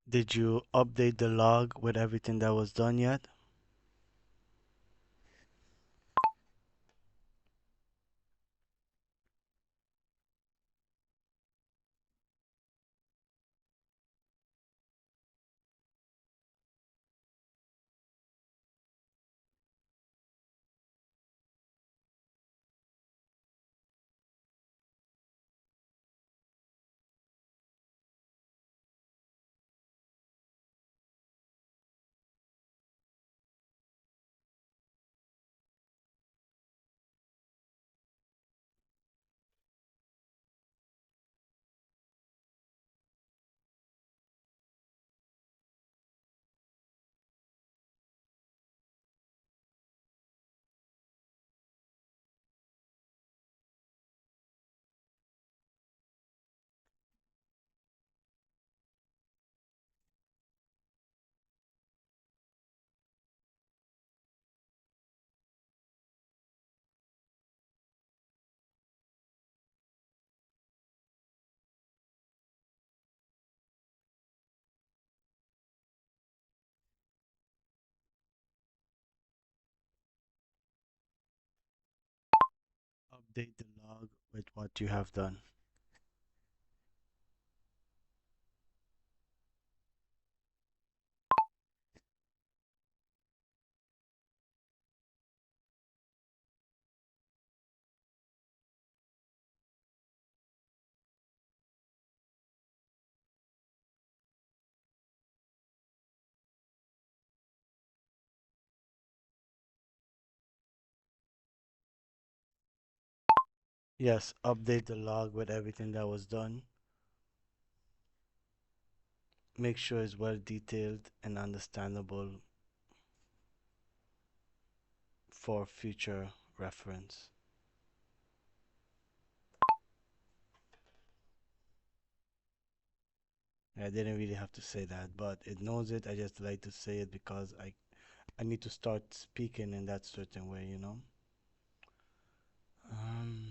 Did you update the log with everything that was done yet? Update the log with what you have done. Yes, update the log with everything that was done. Make sure it's well detailed and understandable for future reference. I didn't really have to say that, but it knows it. I just like to say it because I need to start speaking in that certain way, you know? Um,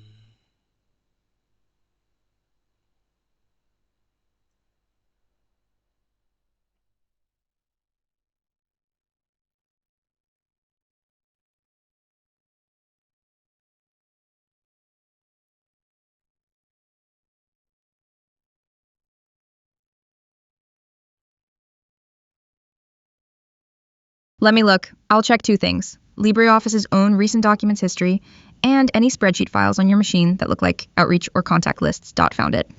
Let me look. I'll check two things: LibreOffice's own recent documents history and any spreadsheet files on your machine that look like outreach or contact lists. Found it.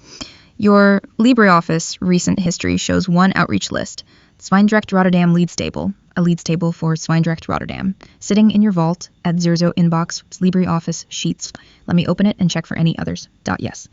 Your LibreOffice recent history shows one outreach list: Zwijndrecht Rotterdam leads table, a leads table for Zwijndrecht Rotterdam, sitting in your vault at 00 inbox LibreOffice sheets. Let me open it and check for any others. Yes.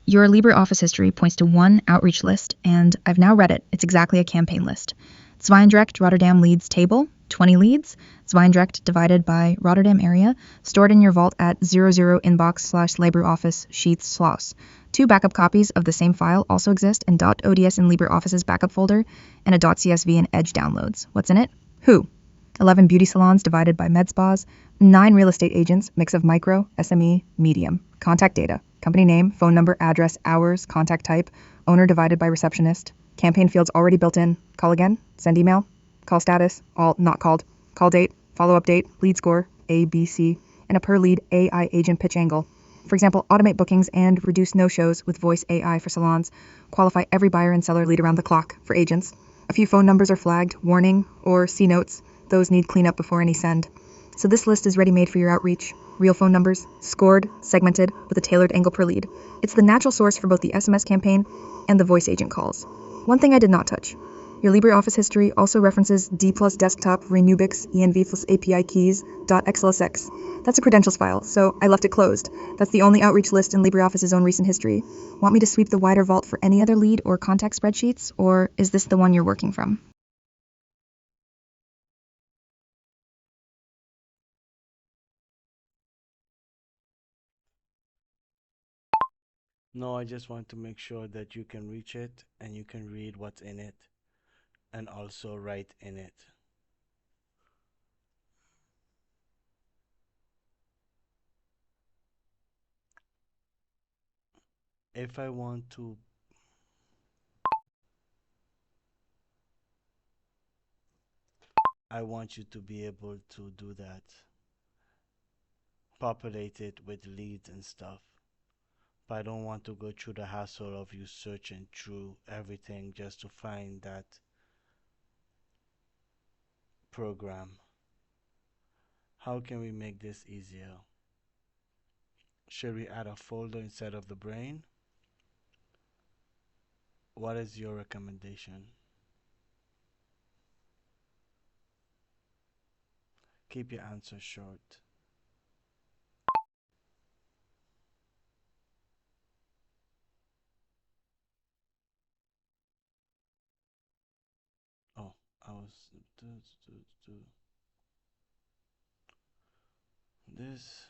Your LibreOffice history points to one outreach list, and I've now read it. It's exactly a campaign list. Zwijndrecht Rotterdam leads table, 20 leads, Zwijndrecht divided by Rotterdam area, stored in your vault at 00 inbox / LibreOffice sheets slaus. Two backup copies of the same file also exist in .ods in LibreOffice's backup folder and a .csv in Edge downloads. What's in it? Who? 11 beauty salons divided by med spas, 9 real estate agents, mix of micro, SME, medium. Contact data: company name, phone number, address, hours, contact type, owner divided by receptionist. Campaign fields already built in. Call again, send email, call status, all not called, call date, follow-up date, lead score, A, B, C, and a per lead AI agent pitch angle. For example, automate bookings and reduce no-shows with voice AI for salons. Qualify every buyer and seller lead around the clock for agents. A few phone numbers are flagged, warning, or C notes. Those need cleanup before any send. So this list is ready-made for your outreach. Real phone numbers, scored, segmented, with a tailored angle per lead. It's the natural source for both the SMS campaign and the voice agent calls. One thing I did not touch: your LibreOffice history also references D plus desktop Reynubix env plus API keys .xlsx. That's a credentials file, so I left it closed. That's the only outreach list in LibreOffice's own recent history. Want me to sweep the wider vault for any other lead or contact spreadsheets, or is this the one you're working from? no, I just want to make sure that you can reach it and you can read what's in it and also write in it. If I want to I want you to be able to do that, populate it with leads and stuff. But I don't want to go through the hassle of you searching through everything just to find that program. How can we make this easier? Should we add a folder instead of the brain? What is your recommendation? Keep your answer short. Oh, I was this.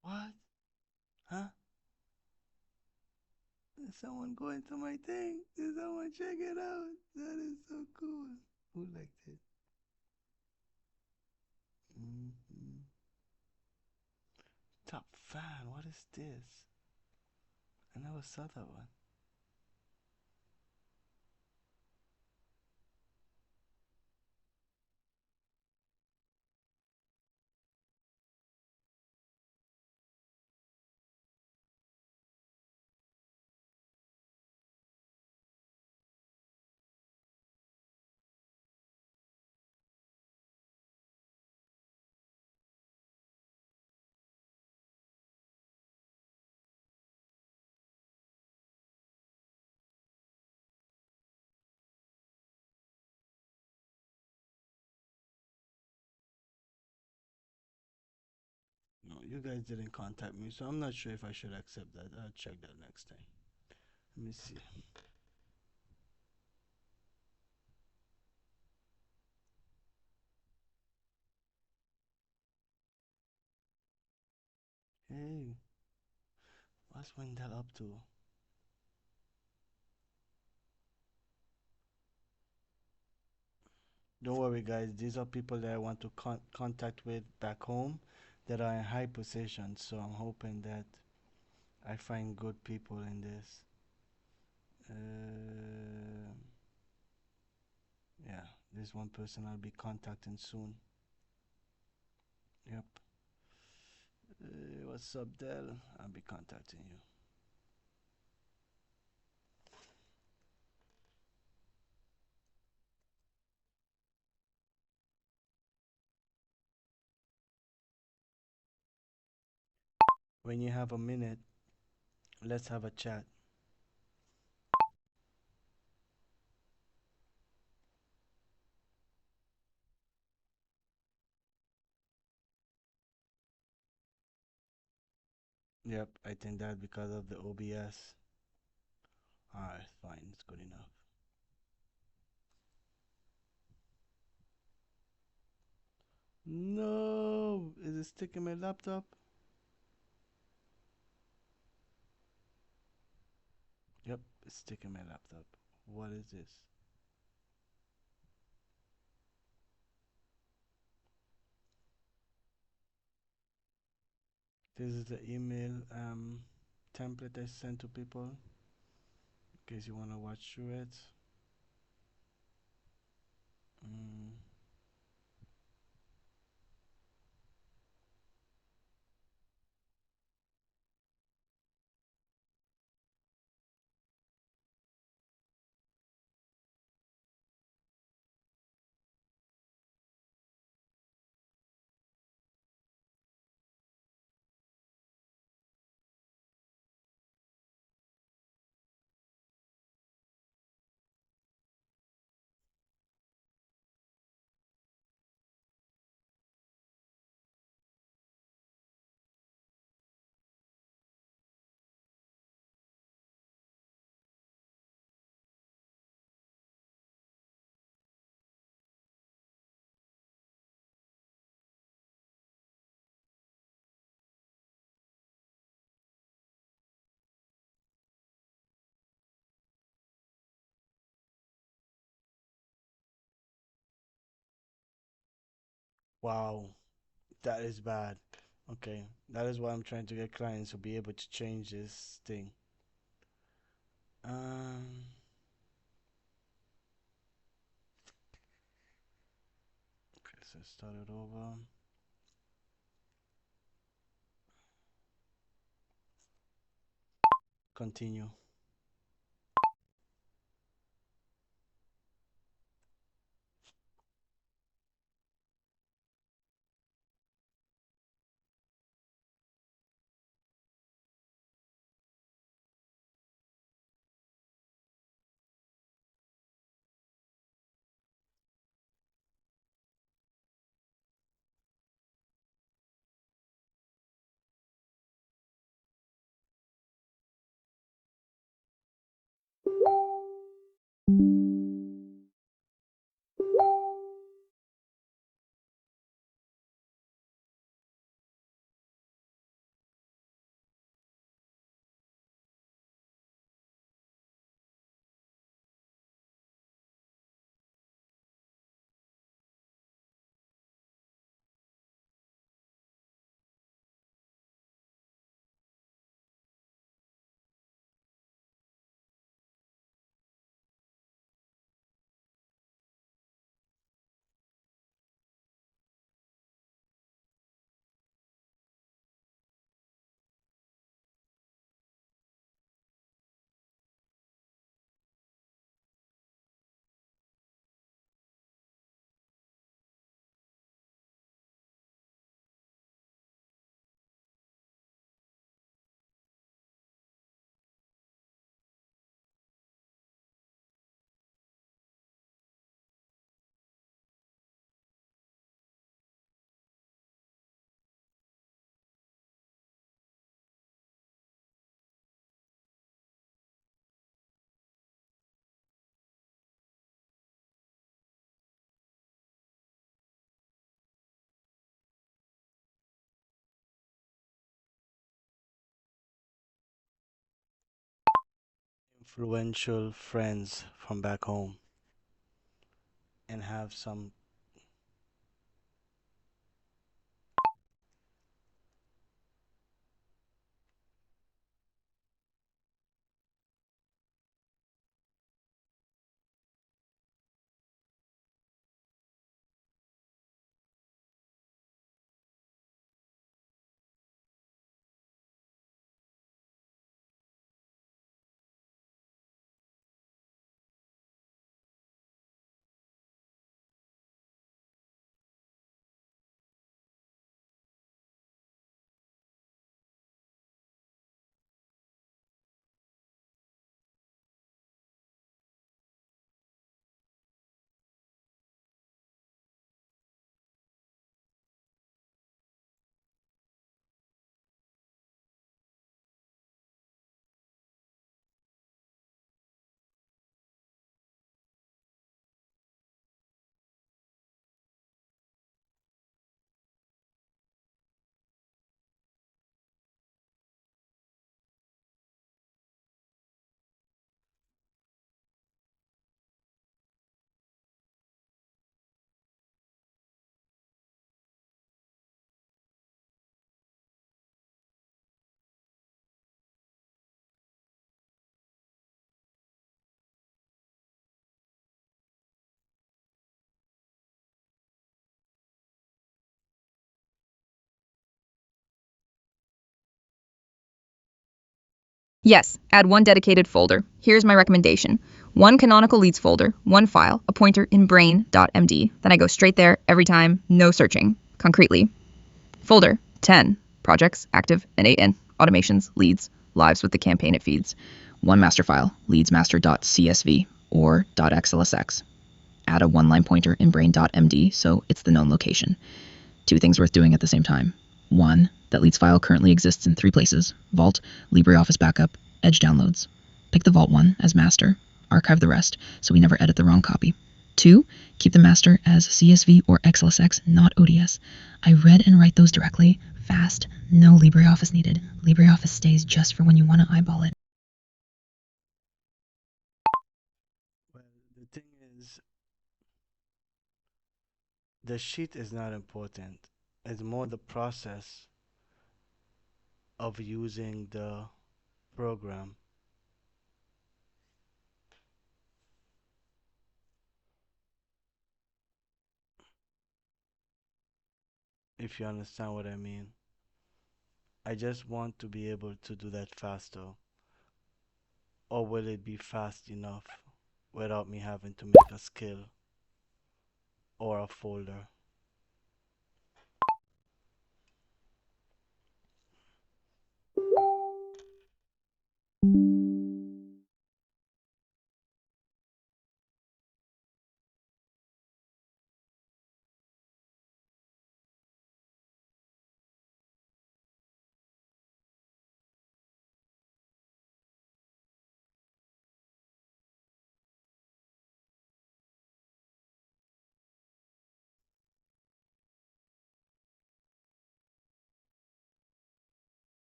What? Huh? Is someone going to my thing? Did someone check it out? That is so cool. Who liked it? Hmm. Top fan. What is this? I never saw that one. No, you guys didn't contact me, so I'm not sure if I should accept that. I'll check that next time. Let me see. Hey, what's Wendell up to? Don't worry, guys. These are people that I want to contact with back home that are in high positions. So I'm hoping that I find good people in this. Yeah, there's one person I'll be contacting soon. Yep. What's up, Del? I'll be contacting you. When you have a minute, let's have a chat. Yep, I think that because of the OBS. Alright, fine, it's good enough. No! Is it sticking my laptop? Yep, it's sticking my laptop. What is this? This is the email template I sent to people in case you want to watch through it. Mm. Wow, that is bad. Okay, that is why I'm trying to get clients to be able to change this thing. Um, okay, so start it over. Continue. Influential friends from back home and have some. Yes, add one dedicated folder. Here's my recommendation. One canonical leads folder, one file, a pointer in brain.md. Then I go straight there every time, no searching. Concretely. Folder 10. Projects, active, and 8 in. Automations, leads, lives with the campaign it feeds. One master file, leadsmaster.csv or .xlsx. Add a one-line pointer in brain.md so it's the known location. Two things worth doing at the same time. One, that leads file currently exists in three places: Vault, LibreOffice Backup, Edge Downloads. Pick the Vault one as master, archive the rest so we never edit the wrong copy. Two, keep the master as CSV or XLSX, not ODS. I read and write those directly, fast, no LibreOffice needed. LibreOffice stays just for when you want to eyeball it. Well, the thing is, The sheet is not important. It's more the process of using the program, if you understand what I mean. I just want to be able to do that faster. Or will it be fast enough without me having to make a skill or a folder?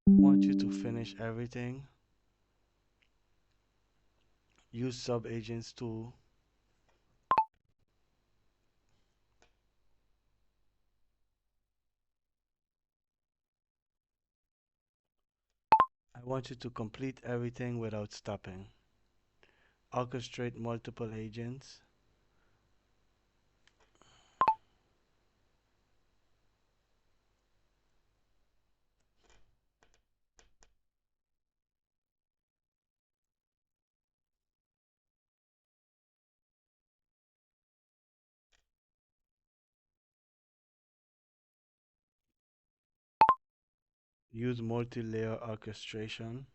I want you to finish everything. Use subagents tool. I want you to complete everything without stopping. Orchestrate multiple agents. Use multi-layer orchestration.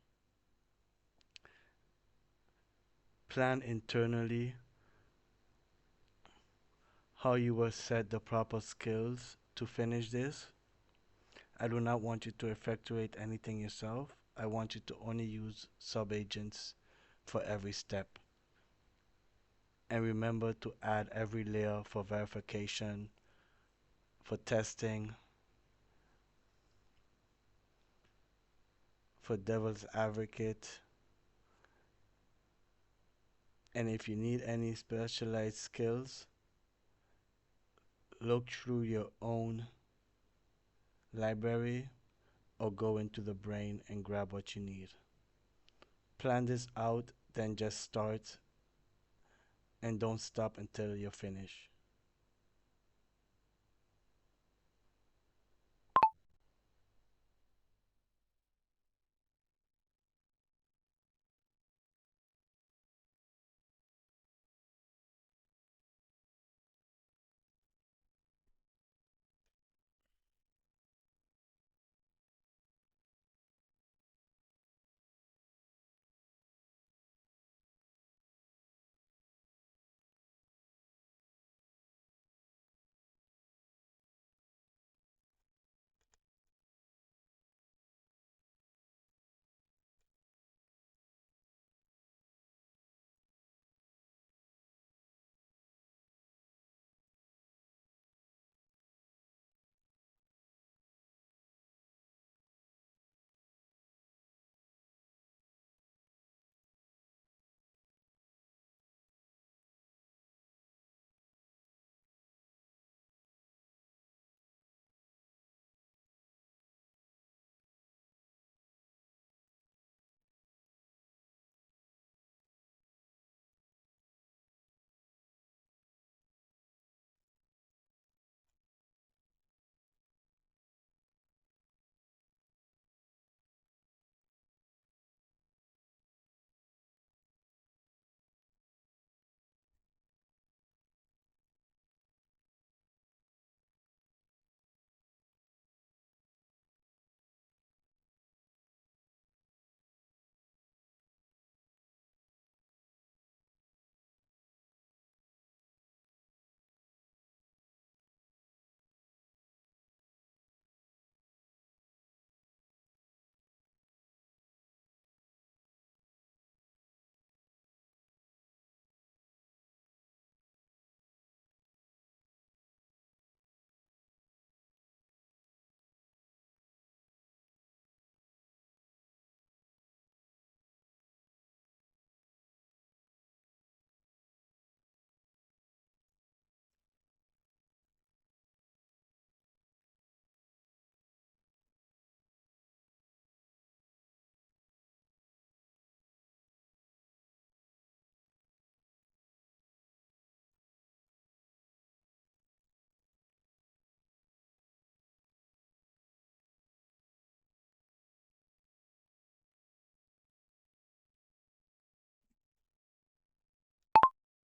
Plan internally how you will set the proper skills to finish this. I do not want you to effectuate anything yourself. I want you to only use subagents for every step. And remember to add every layer for verification, for testing, for devil's advocate. And if you need any specialized skills, look through your own library or go into the brain and grab what you need. Plan this out, then just start and don't stop until you're finished.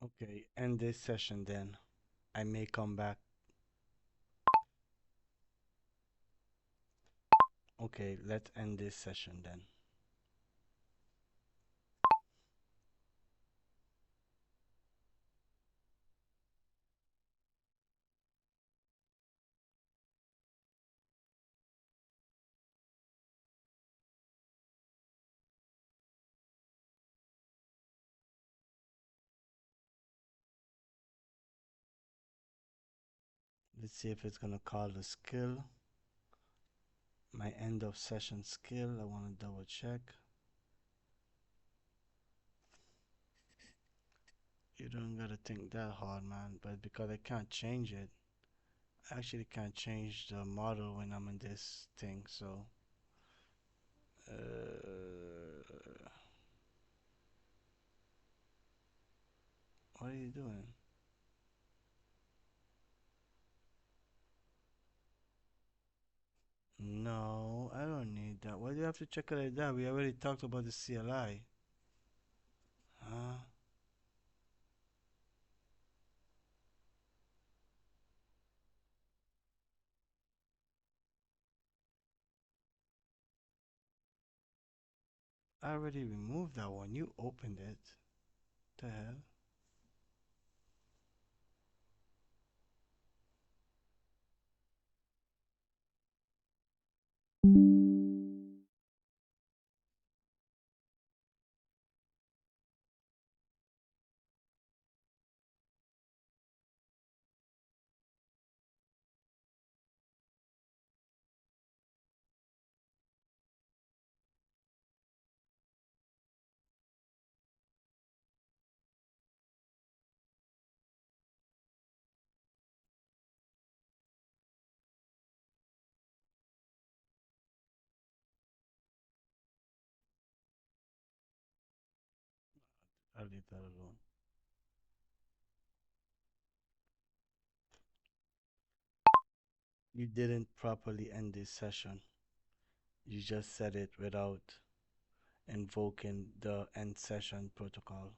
Okay, end this session then. I may come back. Okay, let's end this session then. Let's see if it's gonna call the skill. My end of session skill. I want to double check. You don't gotta think that hard, man. But because I can't change it, I actually can't change the model when I'm in this thing. So, what are you doing? No, I don't need that. Why do you have to check it like that? We already talked about the CLI. Huh? I already removed that one. You opened it. The hell? I'll leave that alone. You didn't properly end this session. You just said it without invoking the end session protocol.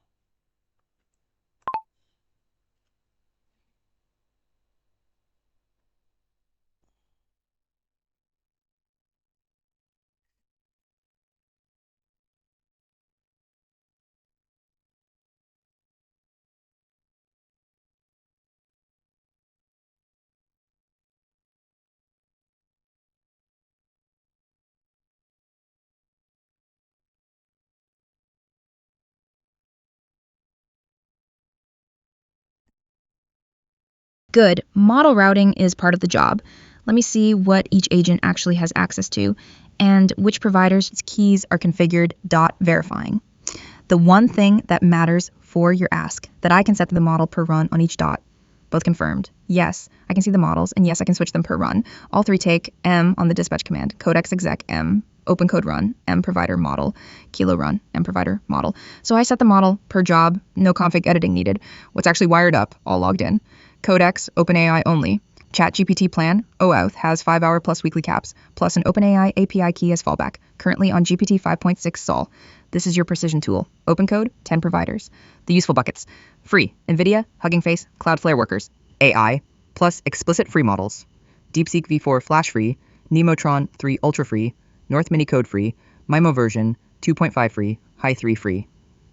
Good. Model routing is part of the job. Let me see what each agent actually has access to and which providers' keys are configured. Verifying. The one thing that matters for your ask, that I can set the model per run on each dot. Both confirmed. Yes, I can see the models, and yes, I can switch them per run. All three take M on the dispatch command, codex exec M, open code run, M provider model, kilo run, M provider model. So I set the model per job, no config editing needed. What's actually wired up, all logged in. Codex, OpenAI only. ChatGPT plan, OAuth, has 5-hour plus weekly caps, plus an OpenAI API key as fallback, currently on GPT 5.6 Sol. This is your precision tool. Open code, 10 providers. The useful buckets. Free, NVIDIA, Hugging Face, Cloudflare Workers. AI, plus explicit free models. DeepSeek v4 Flash free, Nemotron 3 Ultra free, North Mini Code free, MIMO version 2.5 free, High 3 free.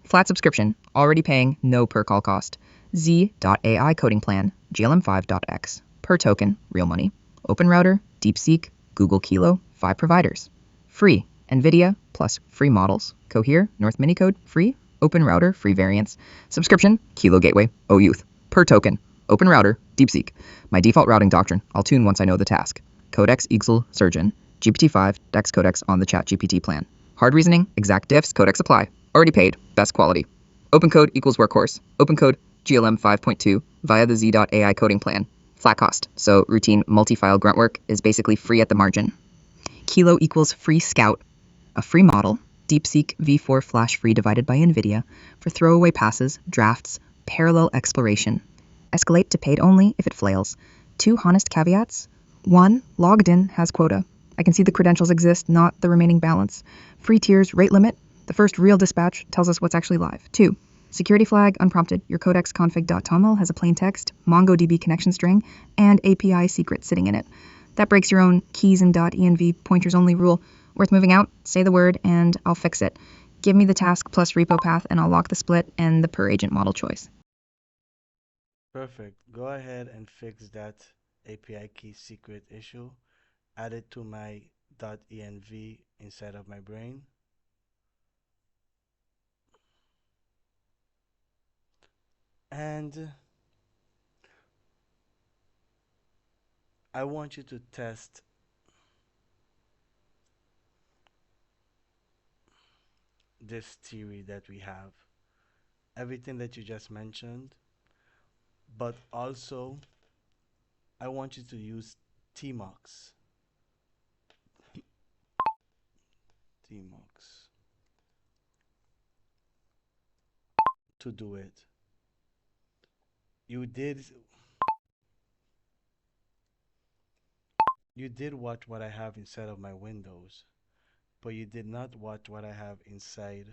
Flat subscription, already paying, no per call cost. Z.AI coding plan, GLM5.x. Per token, real money. Open router, DeepSeek, Google Kilo, 5 providers. Free, NVIDIA, plus free models. Cohere, North Minicode, free. Open router, free variants. Subscription, Kilo Gateway, OUth. Per token, open router, DeepSeek. My default routing doctrine, I'll tune once I know the task. Codex equal surgeon. GPT-5, Dex Codex on the ChatGPT plan. Hard reasoning, exact diffs, Codex apply. Already paid, best quality. Open code equals workhorse. Open code GLM 5.2 via the Z.AI coding plan. Flat cost, so routine multi-file grunt work is basically free at the margin. Kilo equals free scout, a free model, DeepSeek v4 Flash free divided by NVIDIA for throwaway passes, drafts, parallel exploration. Escalate to paid only if it flails. 2 honest caveats. 1. Logged in has quota. I can see the credentials exist, not the remaining balance. Free tiers, rate limit. The first real dispatch tells us what's actually live. 2. Security flag, unprompted. Your codex config.toml has a plain text, MongoDB connection string, and API secret sitting in it. That breaks your own keys and .env pointers only rule. Worth moving out, say the word, and I'll fix it. Give me the task plus repo path, and I'll lock the split and the per agent model choice. Perfect. Go ahead and fix that API key secret issue. Add it to my .env inside of my brain. And I want you to test this theory that we have. Everything that you just mentioned, but also I want you to use tmux. tmux to do it. You did watch what I have inside of my windows, but you did not watch what I have inside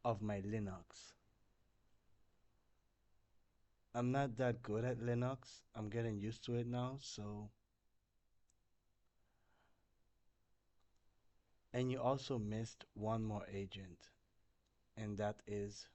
of my Linux. I'm not that good at Linux. I'm getting used to it now, so. And you also missed one more agent, and that is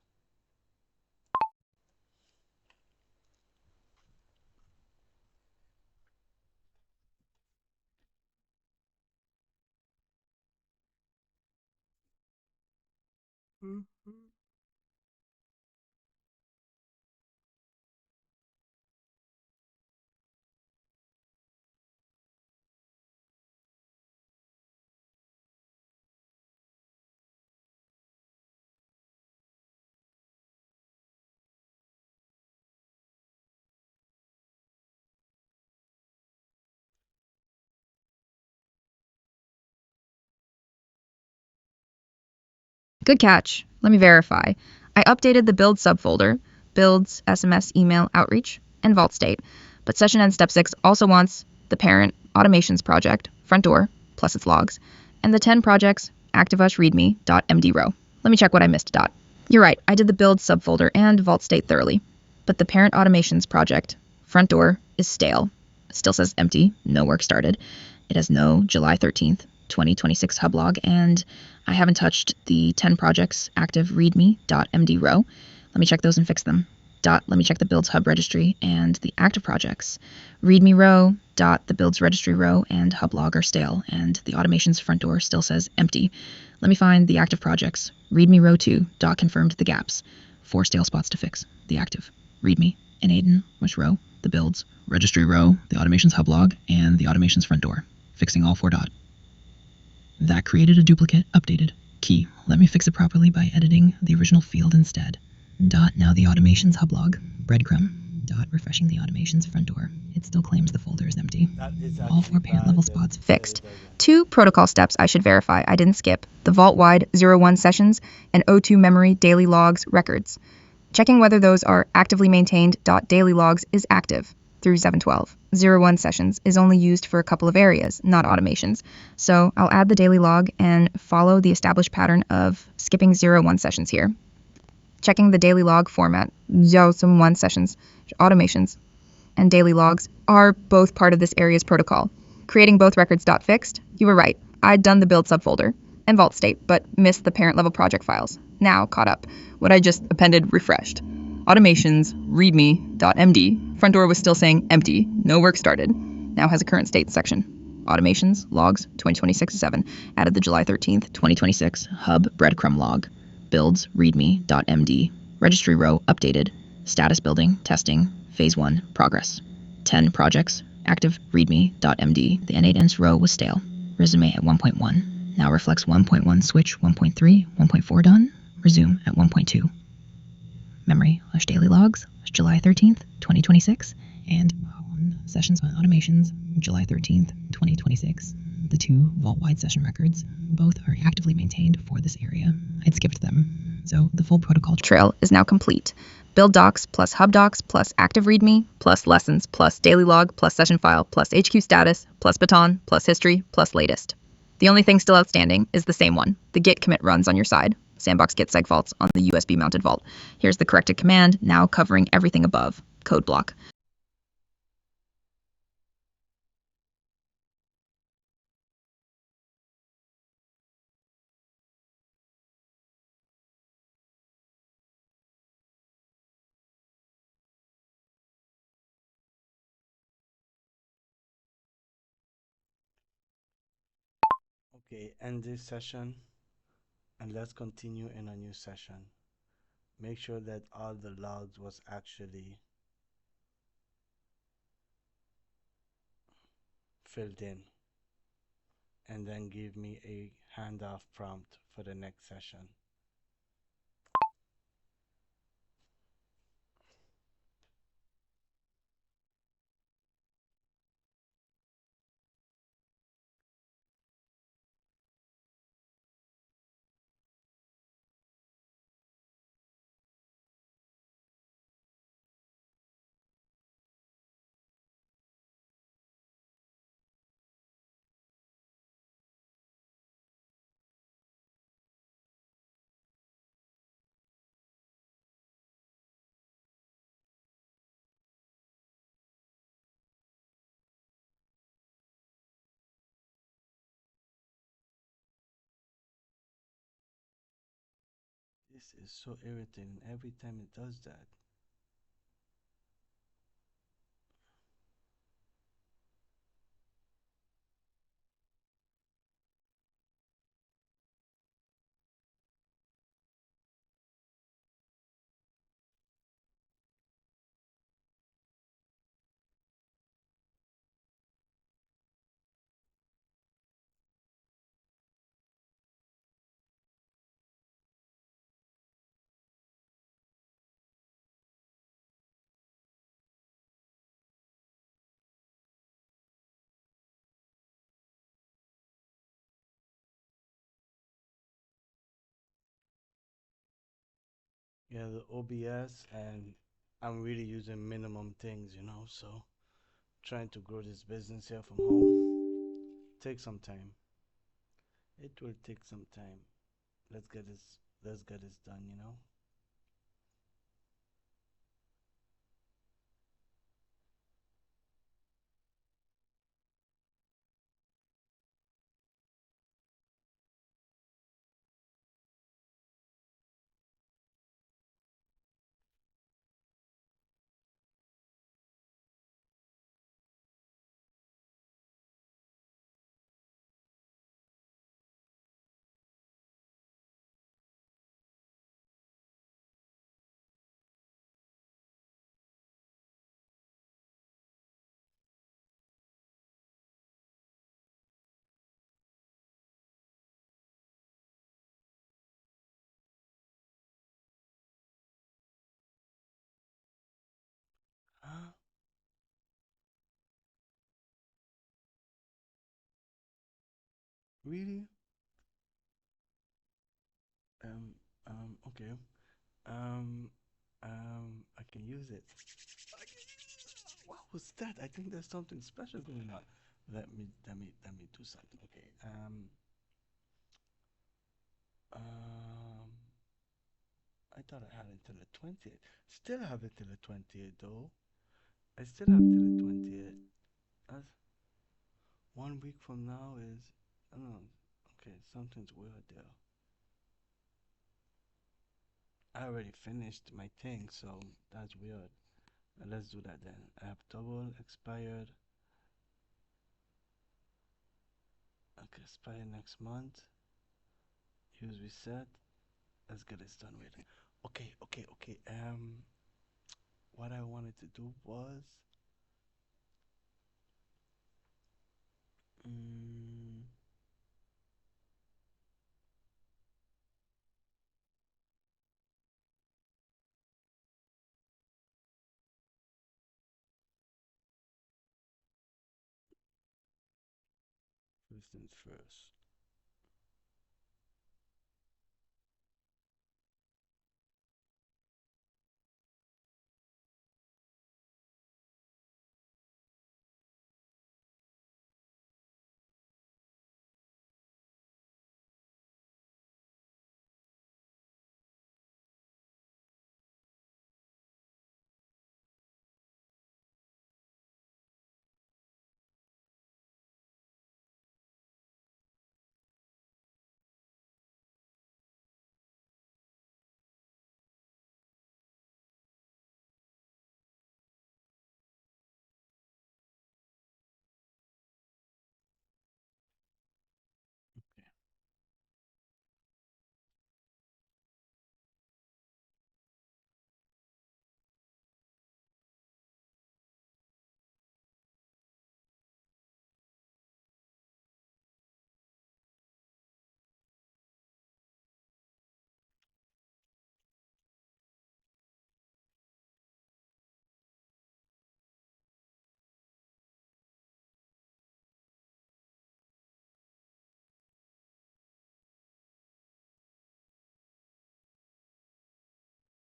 Good catch. Let me verify. I updated the build subfolder, builds, SMS, email, outreach, and vault state. But session end step 6 also wants the parent automations project, front door, plus its logs, and the 10 projects, activush readme.md row. Let me check what I missed. You're right, I did the build subfolder and vault state thoroughly. But the parent automations project, front door, is stale. It still says empty, no work started. It has no July 13th, 2026 hub log, and I haven't touched the 10 projects active readme.md row. Let me check those and fix them. Let me check the builds hub registry and the active projects. Readme row, the builds registry row, and hub log are stale, and the automations front door still says empty. Let me find the active projects. Readme row 2, confirmed the gaps. 4 stale spots to fix. The active. Readme, and Aiden, which row? The builds, registry row, the automations hub log, and the automations front door. Fixing all 4 . That created a duplicate, updated. Key. Let me fix it properly by editing the original field instead. Now the automations hub log. Breadcrumb. Refreshing the automations front door. It still claims the folder is empty. All 4 parent level spots fixed. 2 protocol steps I should verify I didn't skip. The vault-wide 01 sessions and O2 memory daily logs records. Checking whether those are actively maintained .daily logs is active through 712. 01 sessions is only used for a couple of areas, not automations. So I'll add the daily log and follow the established pattern of skipping 01 sessions here. Checking the daily log format, some 1 sessions, automations, and daily logs are both part of this area's protocol. Creating both records .fixed, you were right. I'd done the build subfolder and vault state, but missed the parent level project files. Now caught up. What I just appended refreshed. Automations, readme.md. Front door was still saying empty, no work started. Now has a current state section. Automations, logs, 2026-7. Added the July 13th, 2026 hub breadcrumb log. Builds, readme.md. Registry row updated. Status building, testing, phase 1, progress. 10 projects, active readme.md. The N8ns row was stale. Resume at 1.1. Now reflects 1.1 switch, 1.3, 1.4 done. Resume at 1.2. Memory / daily logs, July 13th, 2026, and sessions on automations, July 13th, 2026. The 2 vault-wide session records, both are actively maintained for this area. I'd skipped them, so the full protocol trail is now complete. Build docs plus hub docs plus active readme plus lessons plus daily log plus session file plus HQ status plus baton plus history plus latest. The only thing still outstanding is the same one. The git commit runs on your side. Sandbox git seg faults on the USB mounted vault. Here's the corrected command, now covering everything above. Code block. Okay, end this session and let's continue in a new session. Make sure that all the logs was actually filled in, and then give me a handoff prompt for the next session. This is so irritating every time it does that. Yeah, the OBS, and I'm really using minimum things, so trying to grow this business here from home. Take some time. It will take some time. Let's get this done. Huh? Really? Um, okay. Um, I can use it. What was that? I think there's something special going on. Let me do something. Okay. Um, I thought I had until the 20th. Still have it till the 20th though. I still have till the 20th. That's 1 week from now is, I don't know. Okay, something's weird there. I already finished my thing, so that's weird. Let's do that then. I have double expired. Okay, expire next month. Use reset. Let's get this done with. Okay. What I wanted to do was, mm, first things first.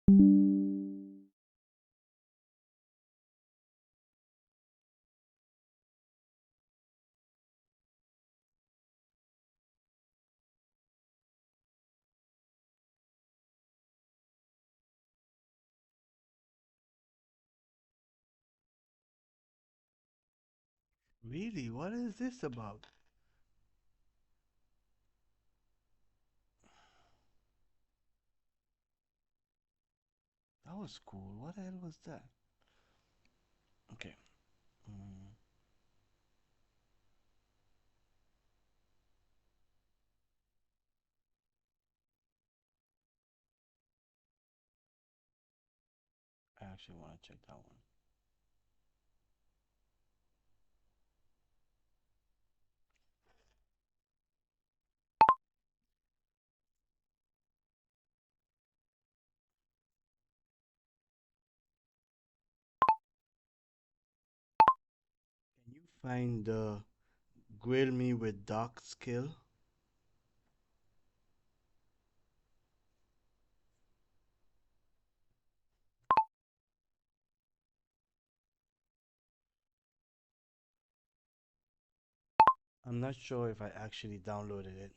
Really? What is this about? That was cool. What the hell was that? Okay. Mm, I actually want to check that one. Can you find the grill me with dark skill? I'm not sure if I actually downloaded it.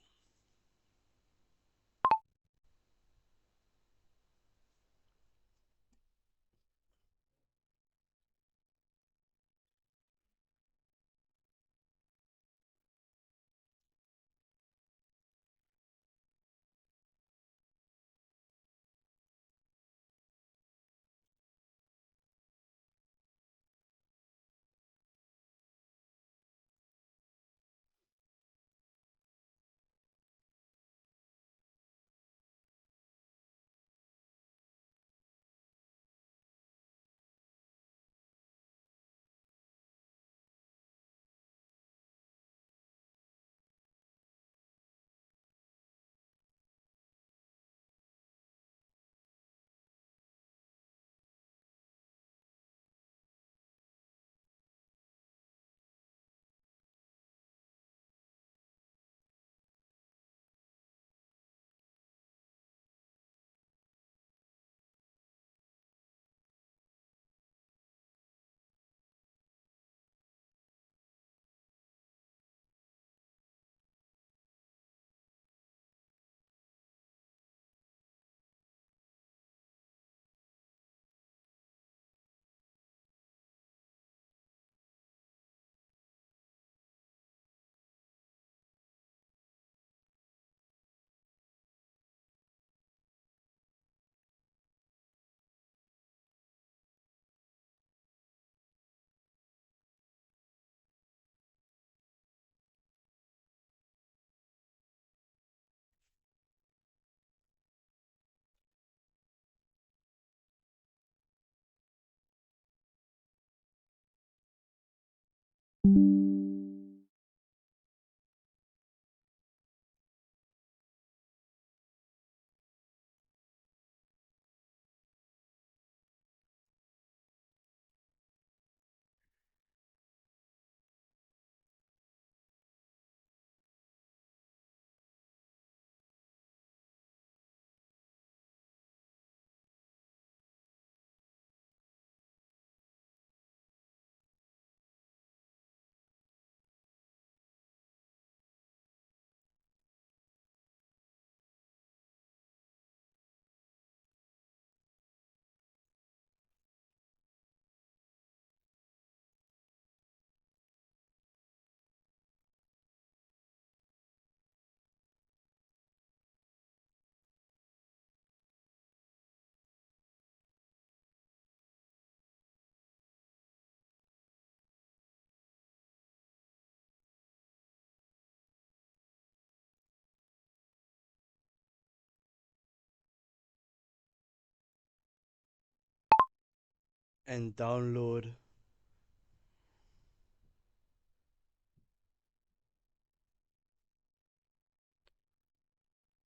And download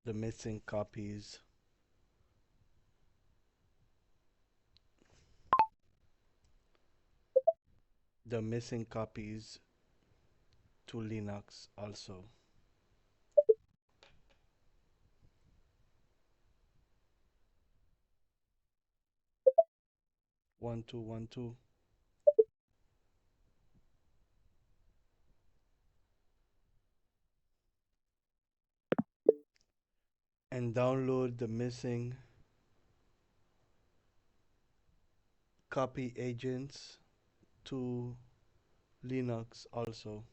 the missing copies. The missing copies to Linux also. One, two, one, two. And download the missing copy agents to Linux also.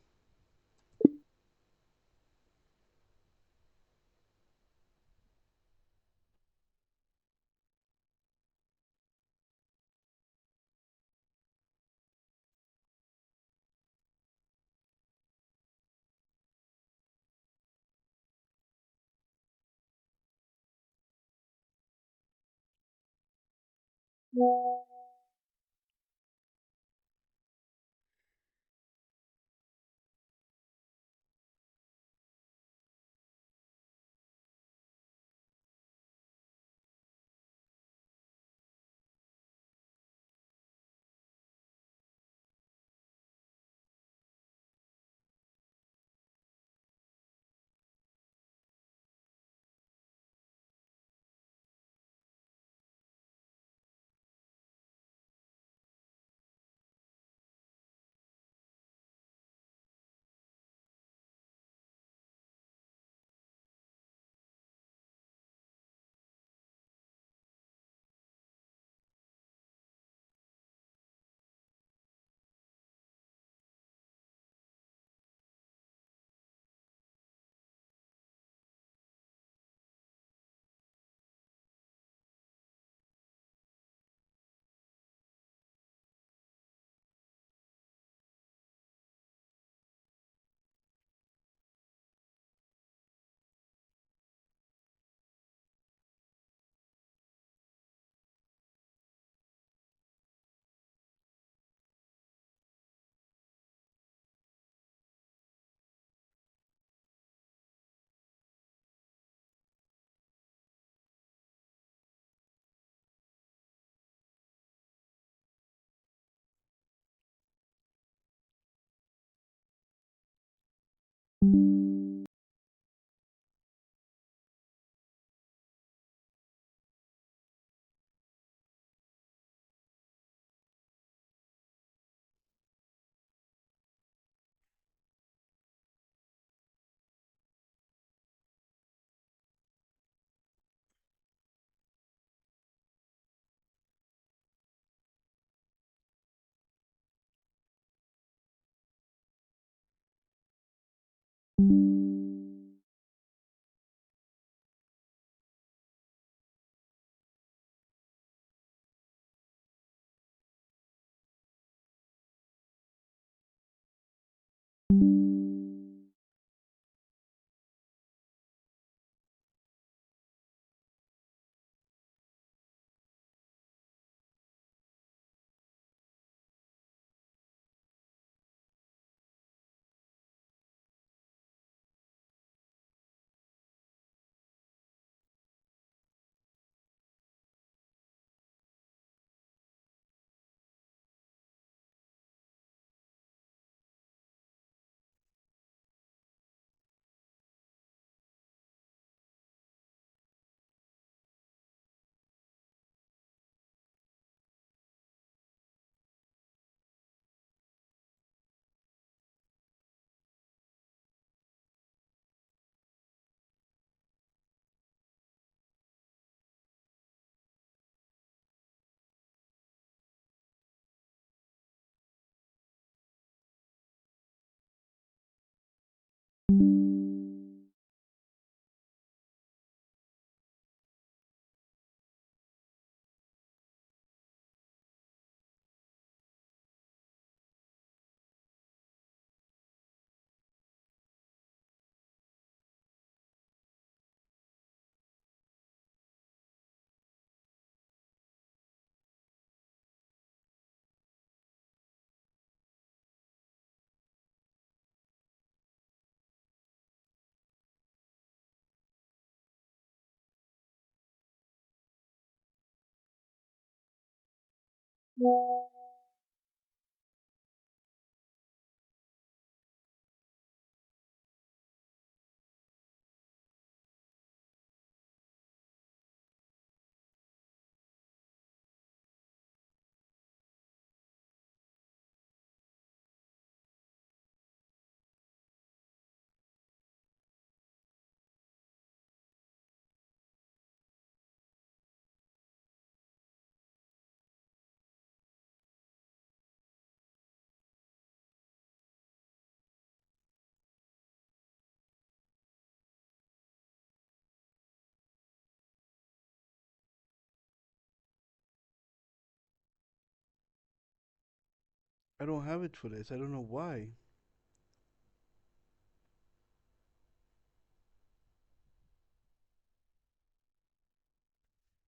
I don't have it for this. I don't know why.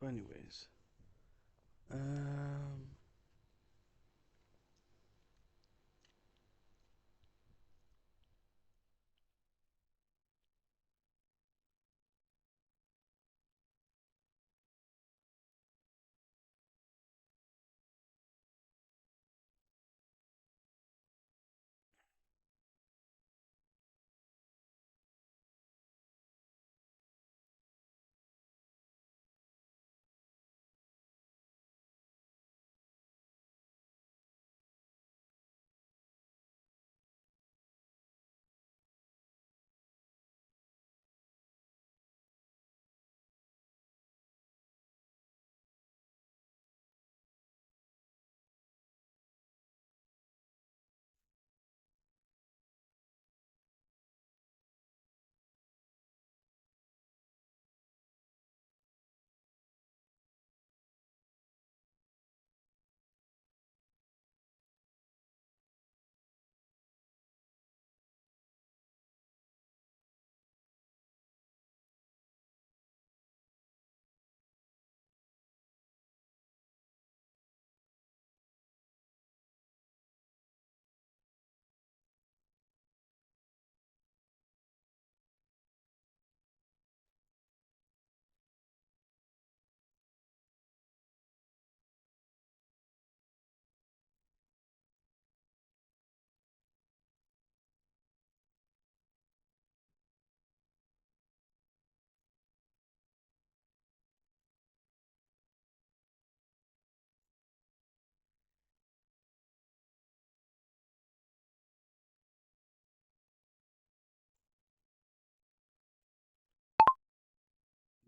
But anyways, um,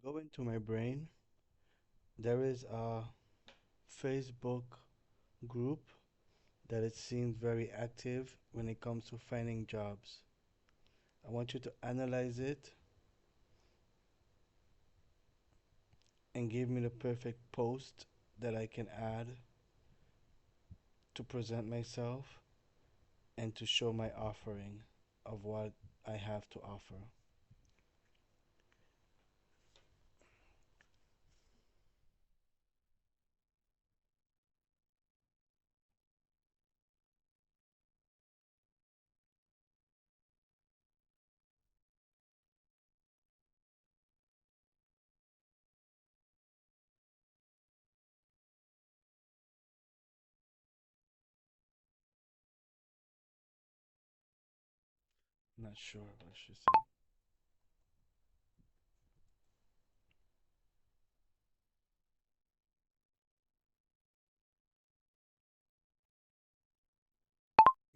go into my brain. There is a Facebook group that it seems very active when it comes to finding jobs. I want you to analyze it and give me the perfect post that I can add to present myself and to show my offering of what I have to offer. Not sure what I should say.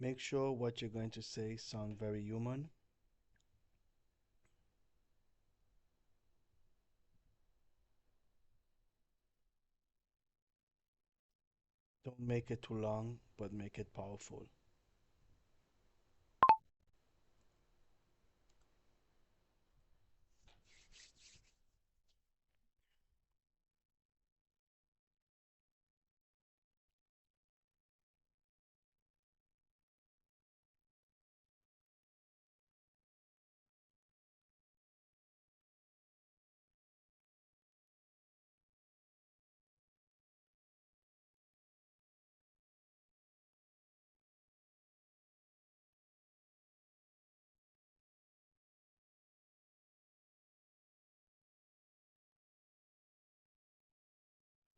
Make sure what you're going to say sound very human. Don't make it too long, but make it powerful.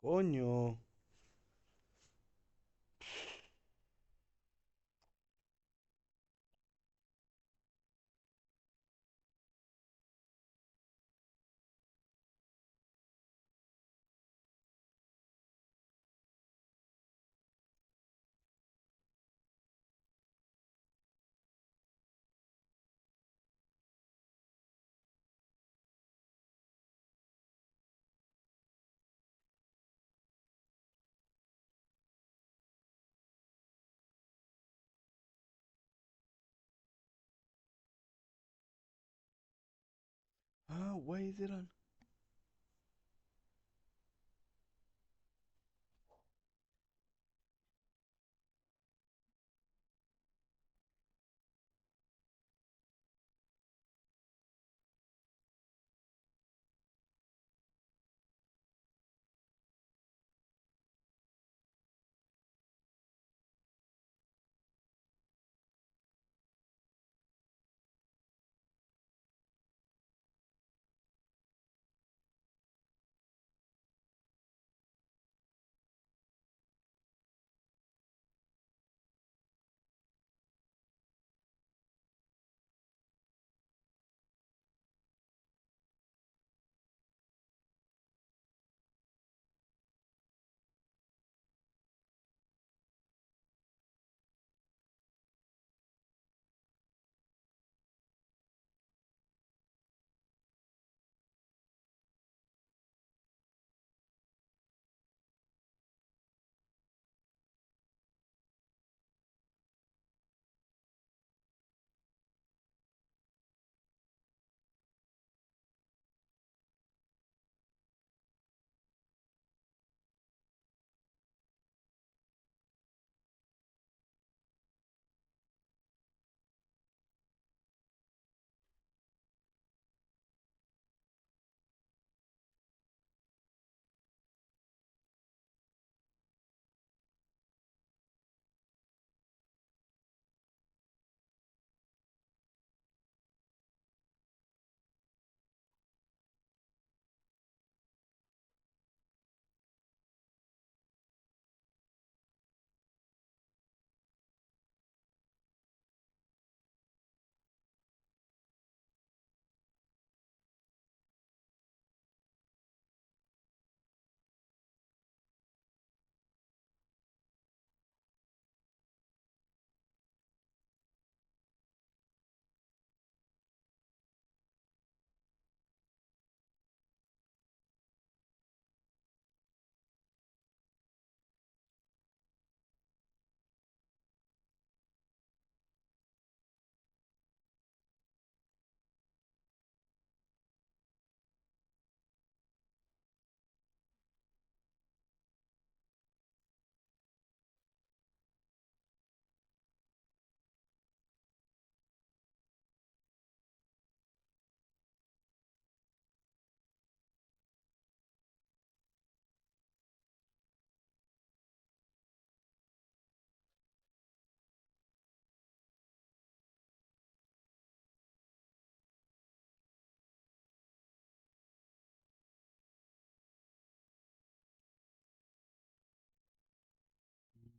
Coño. Ah, why is it on?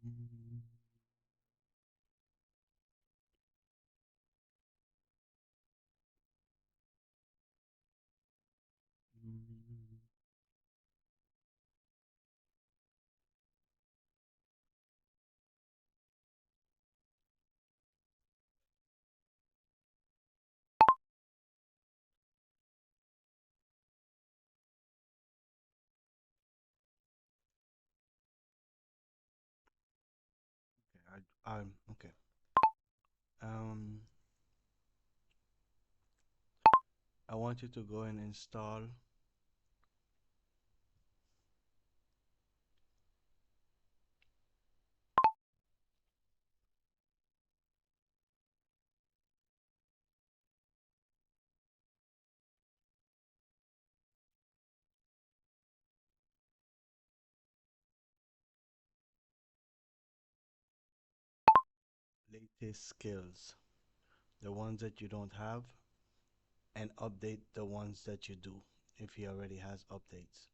Mm, mm. Okay, okay. Um, I want you to go and install latest skills, the ones that you don't have, and update the ones that you do if he already has updates.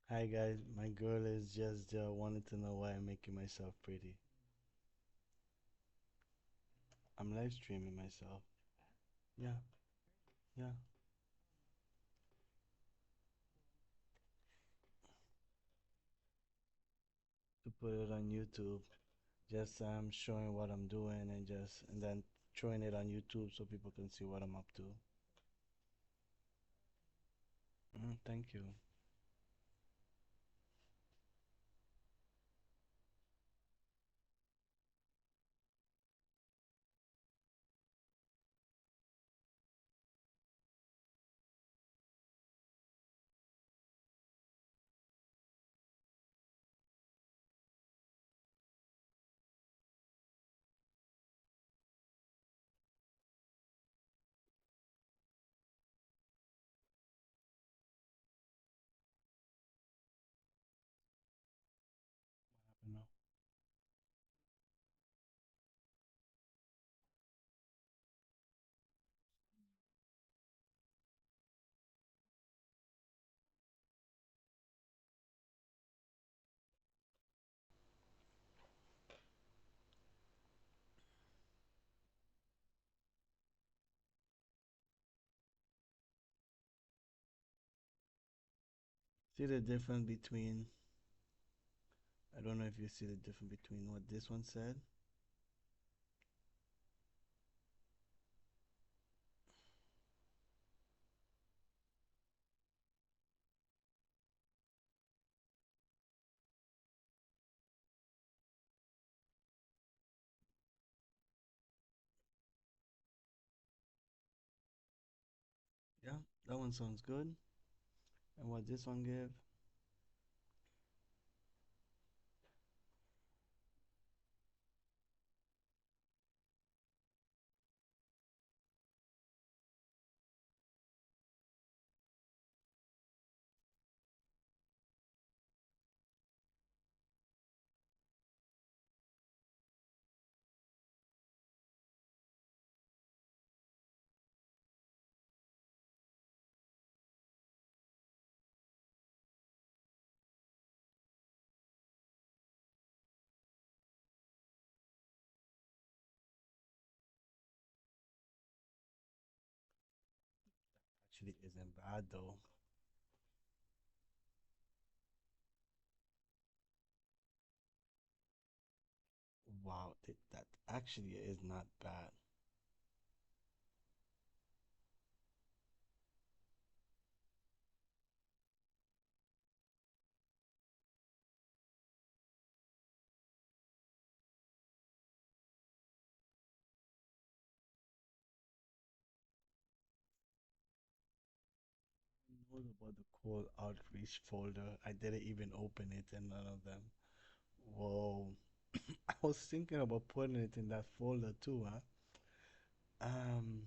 Hi guys, my girl is just wanted to know why I'm making myself pretty. I'm live streaming myself. Yeah, yeah. To put it on YouTube. Just showing what I'm doing and then throwing it on YouTube so people can see what I'm up to. Thank you. You know. See the difference between, I don't know if you see the difference between what this one said. Yeah, that one sounds good. And what this one give actually isn't bad though. Wow, that actually is not bad. What about the call outreach folder? I didn't even open it in none of them. Whoa. I was thinking about putting it in that folder too, huh? Um,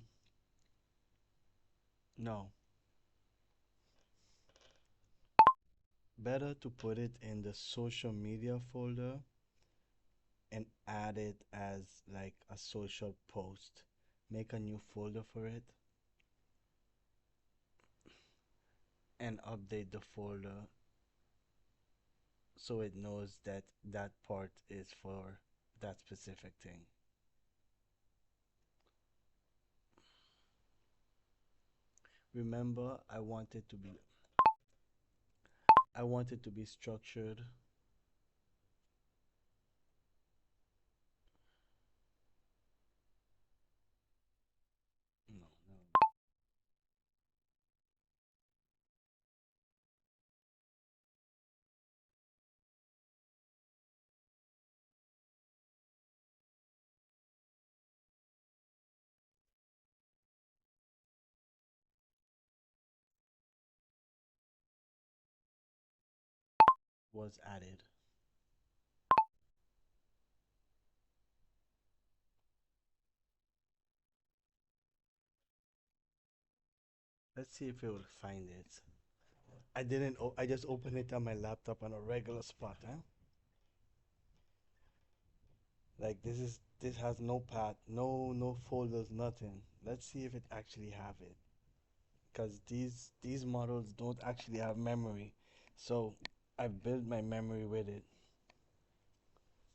no. Better to put it in the social media folder and add it as like a social post. Make a new folder for it and update the folder so it knows that that part is for that specific thing. Remember, I want it to be structured. No, no, was added. Let's see if it will find it. I didn't. I just opened it on my laptop on a regular spot, huh? Like this has no path, no folders, nothing. Let's see if it actually have it. because these models don't actually have memory. So I built my memory with it.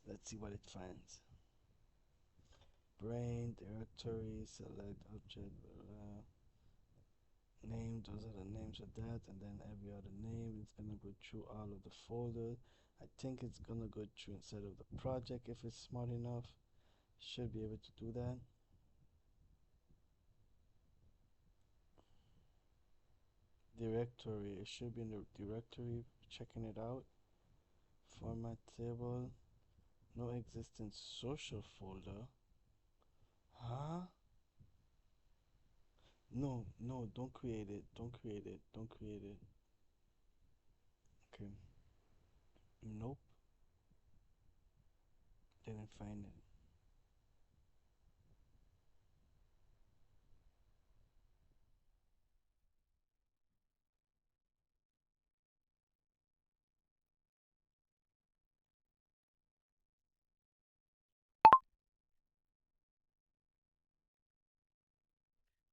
Let's see what it finds. Brain, directory, select object, name, those are the names of that, and then every other name. It's gonna go through all of the folders. I think it's gonna go through instead of the project if it's smart enough. Should be able to do that. Directory, it should be in the directory. Checking it out. Format table, no existing social folder. Huh? No, no, don't create it. Don't create it. Don't create it. Okay. Nope. Didn't find it.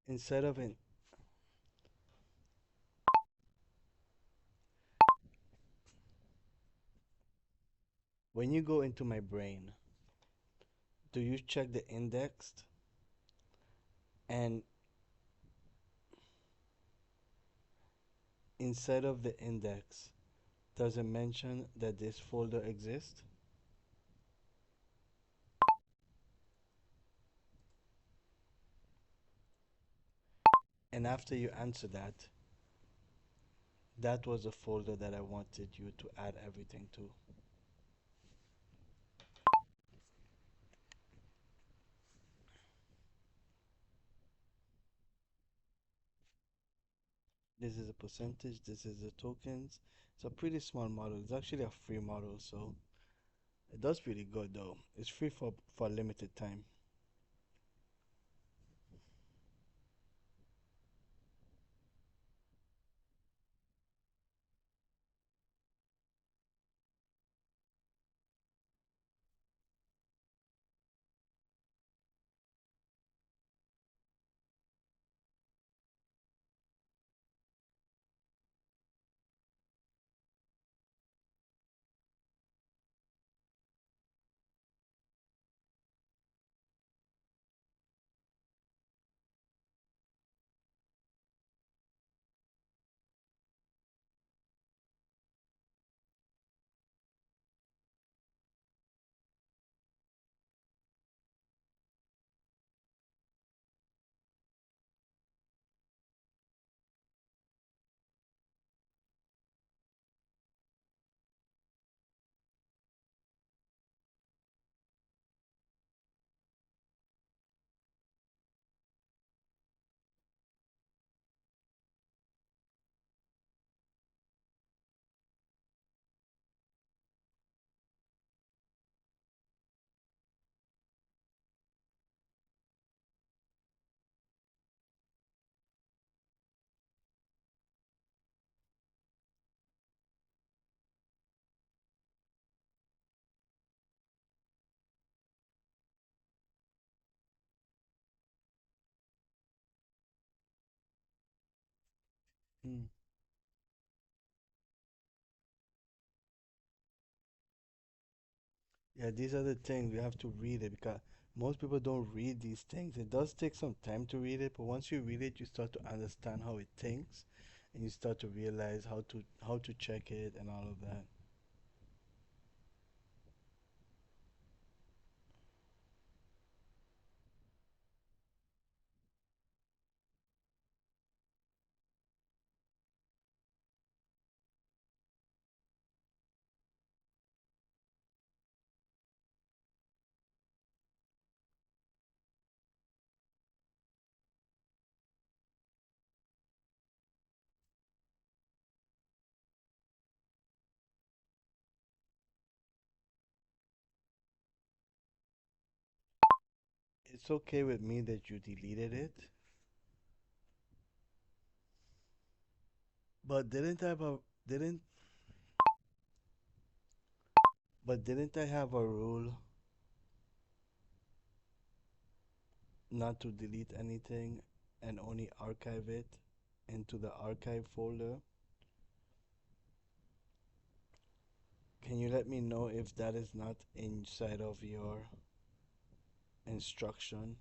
Instead of it, when you go into my brain, do you check the indexed? And inside of the index, does it mention that this folder exists? And after you answer that, that was the folder that I wanted you to add everything to. This is a percentage, this is the tokens. It's a pretty small model. It's actually a free model, so it does pretty good though. It's free for a limited time. Mm. Yeah, these are the things we have to read it because most people don't read these things. It does take some time to read it, but once you read it, you start to understand how it thinks, and you start to realize how to check it and all of that. It's okay with me that you deleted it, but didn't didn't I have a rule not to delete anything and only archive it? into the archive folder. Can you let me know if that is not inside of your instruction?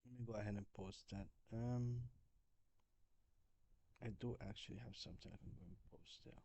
Let me go ahead and post that. I do actually have something I can go and post there.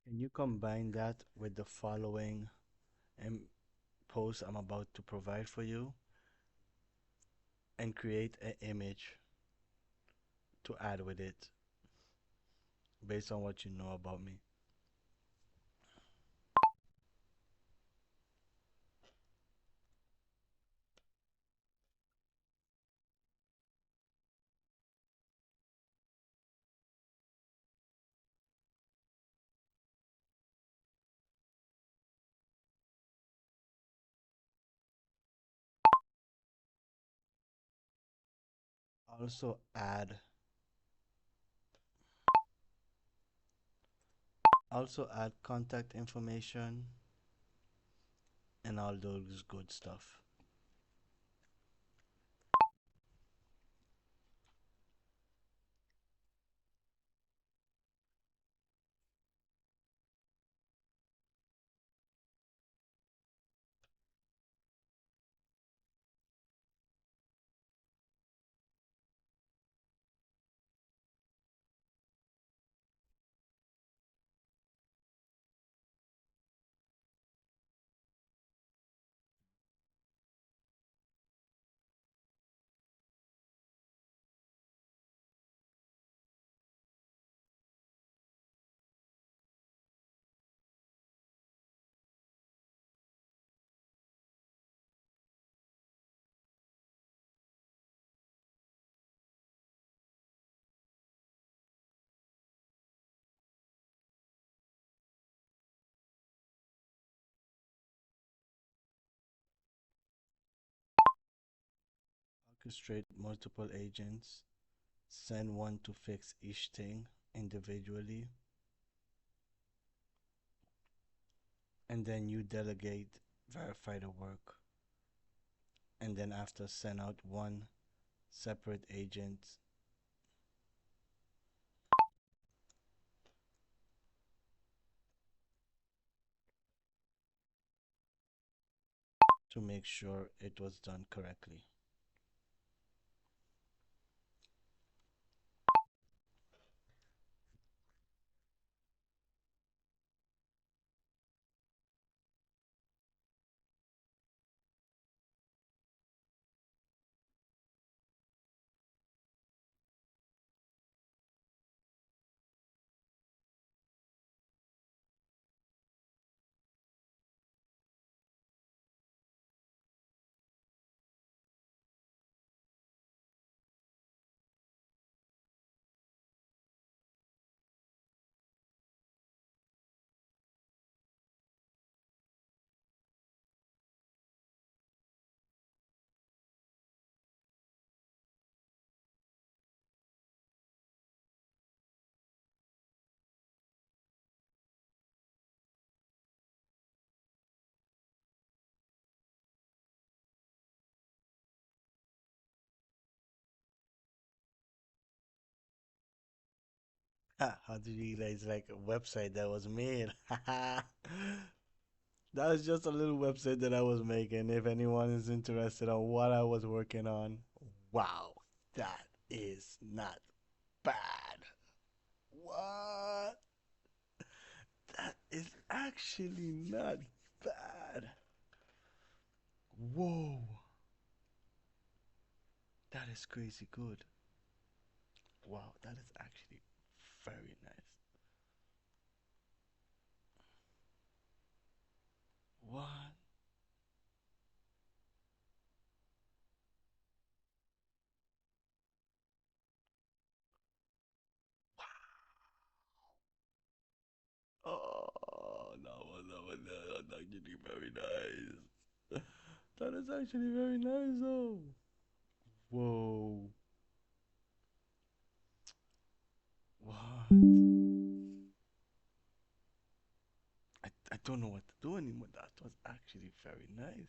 Can you combine that with the following post I'm about to provide for you and create an image to add with it based on what you know about me? Also add contact information and all those good stuff. Orchestrate multiple agents, send one to fix each thing individually, and then you delegate, verify the work, and then after send out one separate agent to make sure it was done correctly. How did you realize like a website that was made? That was just a little website that I was making. If anyone is interested on what I was working on, wow, that is not bad. What? That is actually not bad. Whoa, that is crazy good. Wow, that is actually very nice. What? Oh, no, that's actually very nice. That is actually very nice, though. Whoa. What? I don't know what to do anymore. That was actually very nice.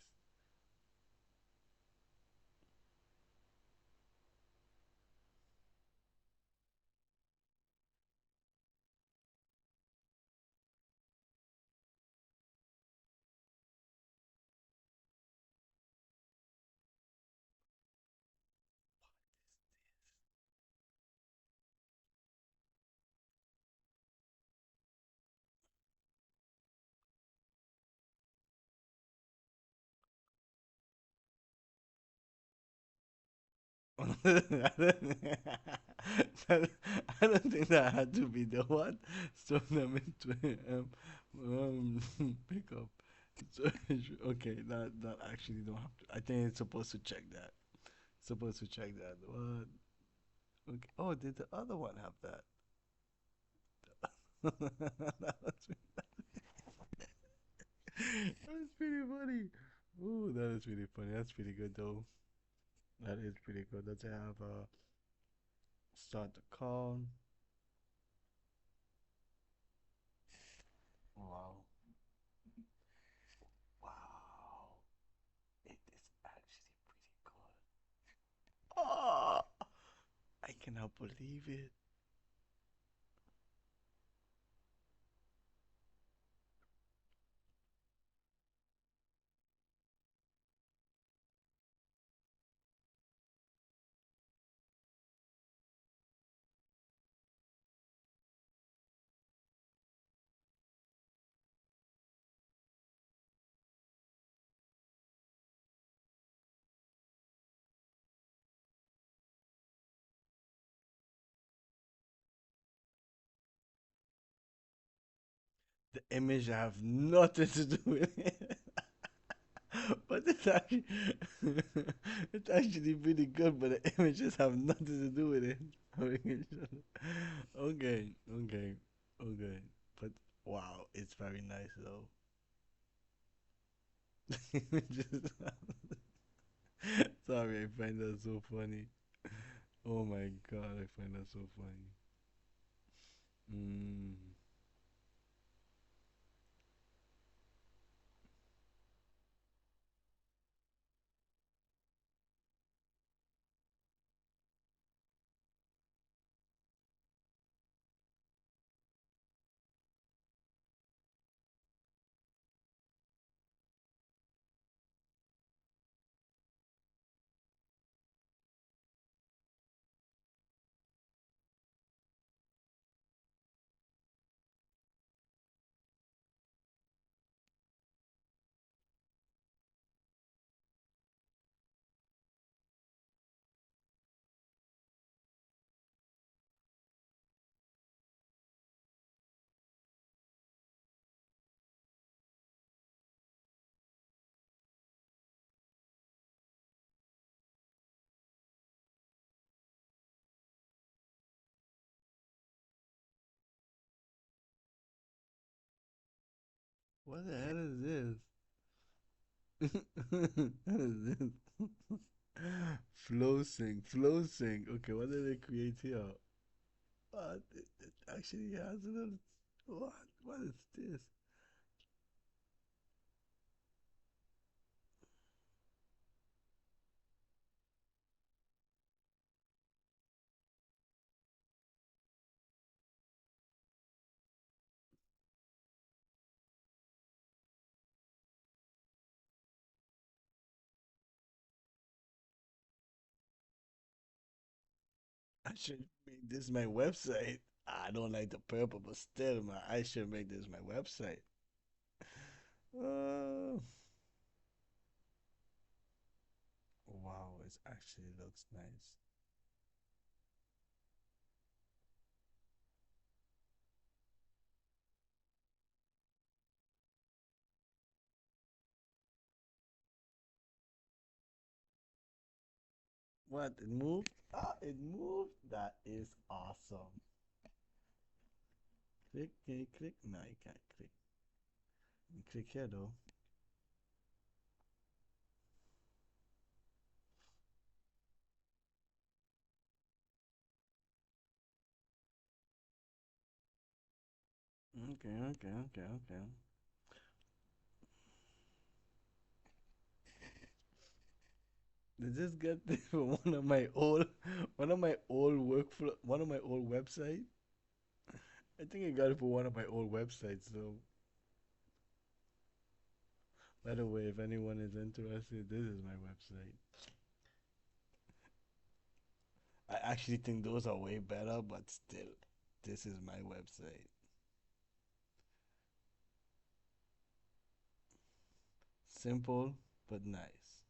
I don't, I don't think that had to be the one. So them into pick up. So, okay, that actually don't have to. I think it's supposed to check that. Supposed to check that. What? Okay. Oh, did the other one have that? That's pretty funny. Ooh, that is really funny. That's pretty good though. That is pretty good. Does it have start the call? Wow. Wow. It is actually pretty good. Oh, I cannot believe it. The image have nothing to do with it. But it's actually it's actually pretty good, but the images have nothing to do with it. Okay, okay, okay. But wow, it's very nice though. Just, sorry, I find that so funny. Oh my god, I find that so funny. Mm. What the hell is this? What is this? FlowSync. Okay, what did they create here? What? It actually has a little. What? What is this? I should make this my website. I don't like the purple, but still, man, I should make this my website. Uh, wow, it actually looks nice. What? It moved? Ah, it moved? That is awesome. Click, can you click? No, you can't click. You click here though. Okay, okay, okay, okay. Did this get from one of my old workflow, one of my old website? I think I got it for one of my old websites. So, by the way, if anyone is interested, this is my website. I actually think those are way better, but still, this is my website. Simple but nice.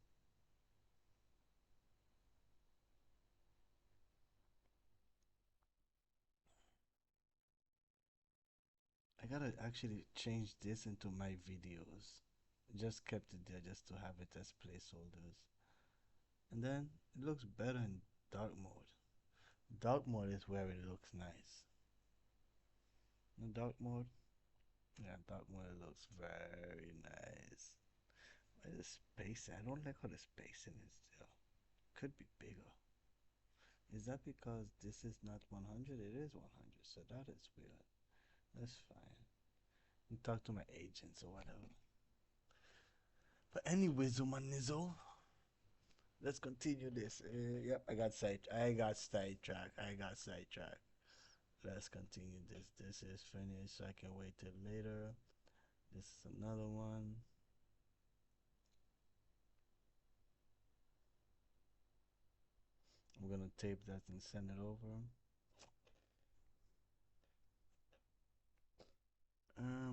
I gotta actually change this into my videos. Just kept it there just to have it as placeholders. And then it looks better in dark mode. Dark mode is where it looks nice. In dark mode, yeah, dark mode looks very nice. Why the spacing? I don't like how the spacing is there. Could be bigger. Is that because this is not 100? It is 100, so that is weird. That's fine. You talk to my agents or whatever. But anyways, Nizzle, let's continue this. Yep, I got sidetracked. I got sidetracked. Let's continue this. This is finished, so I can wait till later. This is another one. I'm gonna tape that and send it over.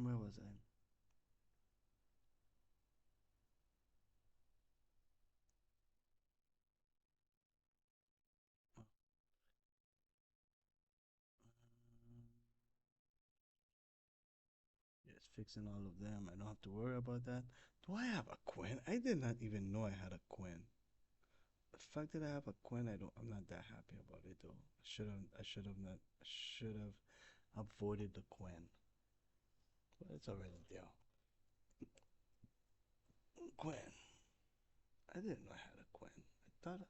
Where was I? Um, yes, fixing all of them. I don't have to worry about that. Do I have a Quinn? I did not even know I had a Quinn. The fact that I have a Quinn, I'm not that happy about it though. I should have not, I should have avoided the Quinn. But it's already there. Quinn. I didn't know I had a Quinn. I thought,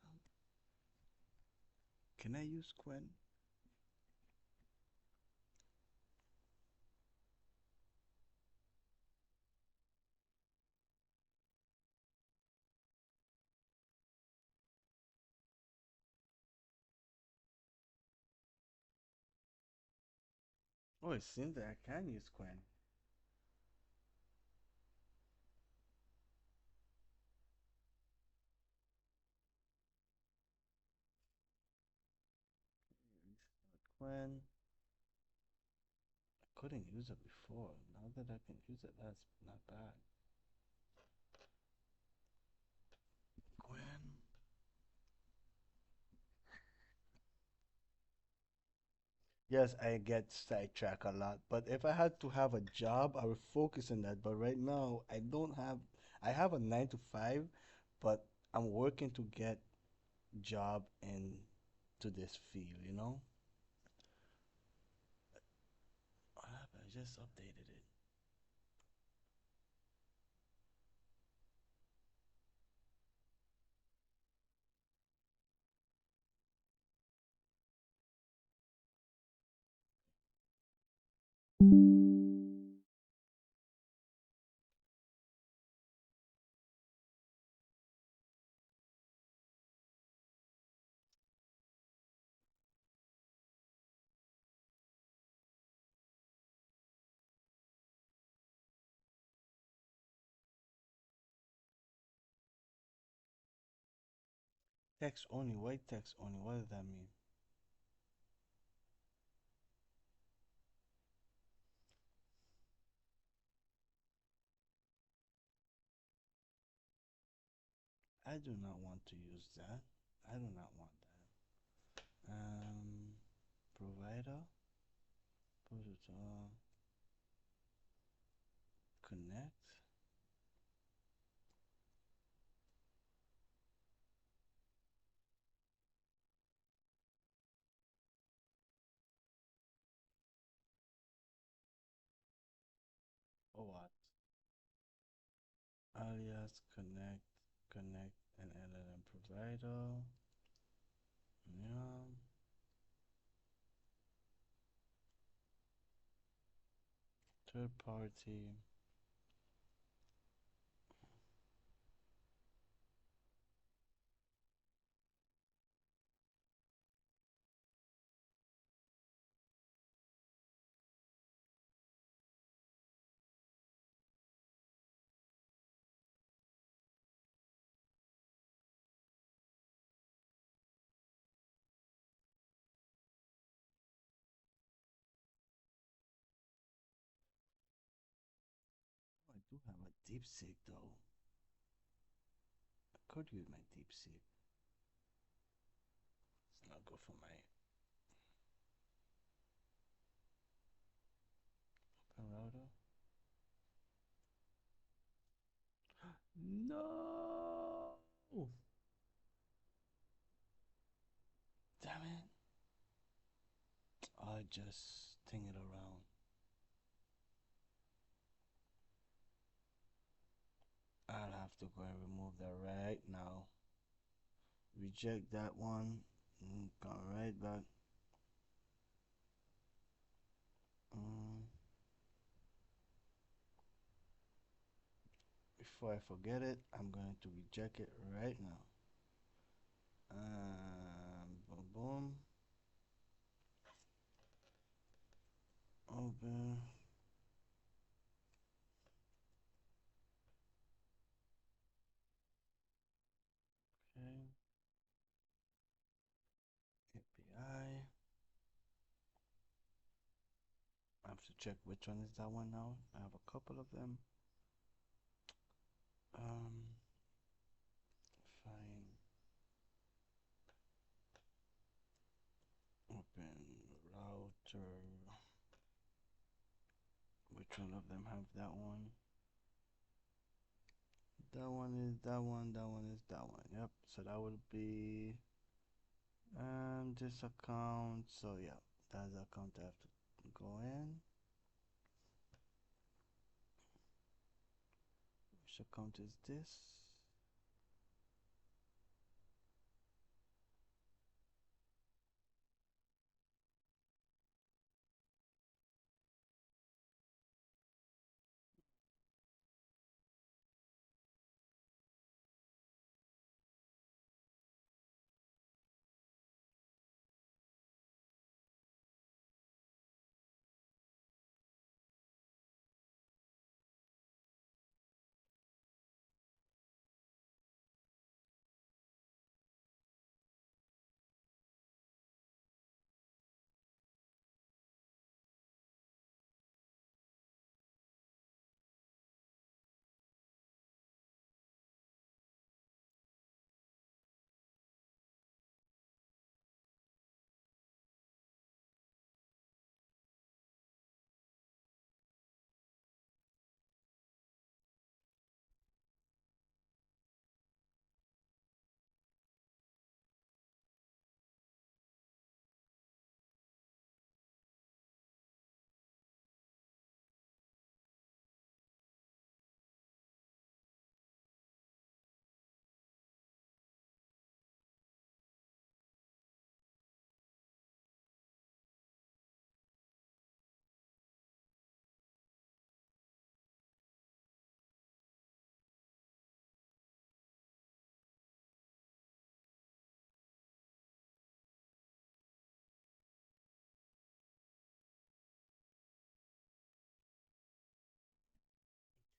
can I use Quinn? Oh, it seems that I can use Quinn. Quinn. I couldn't use it before. Now that I can use it, that's not bad. Quinn. Yes, I get sidetracked a lot, but if I had to have a job, I would focus on that. But right now, I have a 9 to 5, but I'm working to get job into this field, you know? What happened? I just updated it. Text only, white text only. What does that mean? I do not want to use that. I do not want that. Provider, put it connect. Or what? Alias connect, and LLM provider. Yeah. Third party. Oh, I do have a deep seek though. I could use my deep seek. It's not good for my open router. No! Damn it. I just ting it around. I'll have to go and remove that right now. Reject that one. Come right back. Um, Before I forget it, I'm going to reject it right now. Boom, boom. Open. Okay. API. I have to check which one is that one now. I have a couple of them. Um, Fine. Open router. Which one of them have that one? That one is that one. That one is that one. Yep. So that will be this account. So yeah, that's the account I have to go in. Which account is this?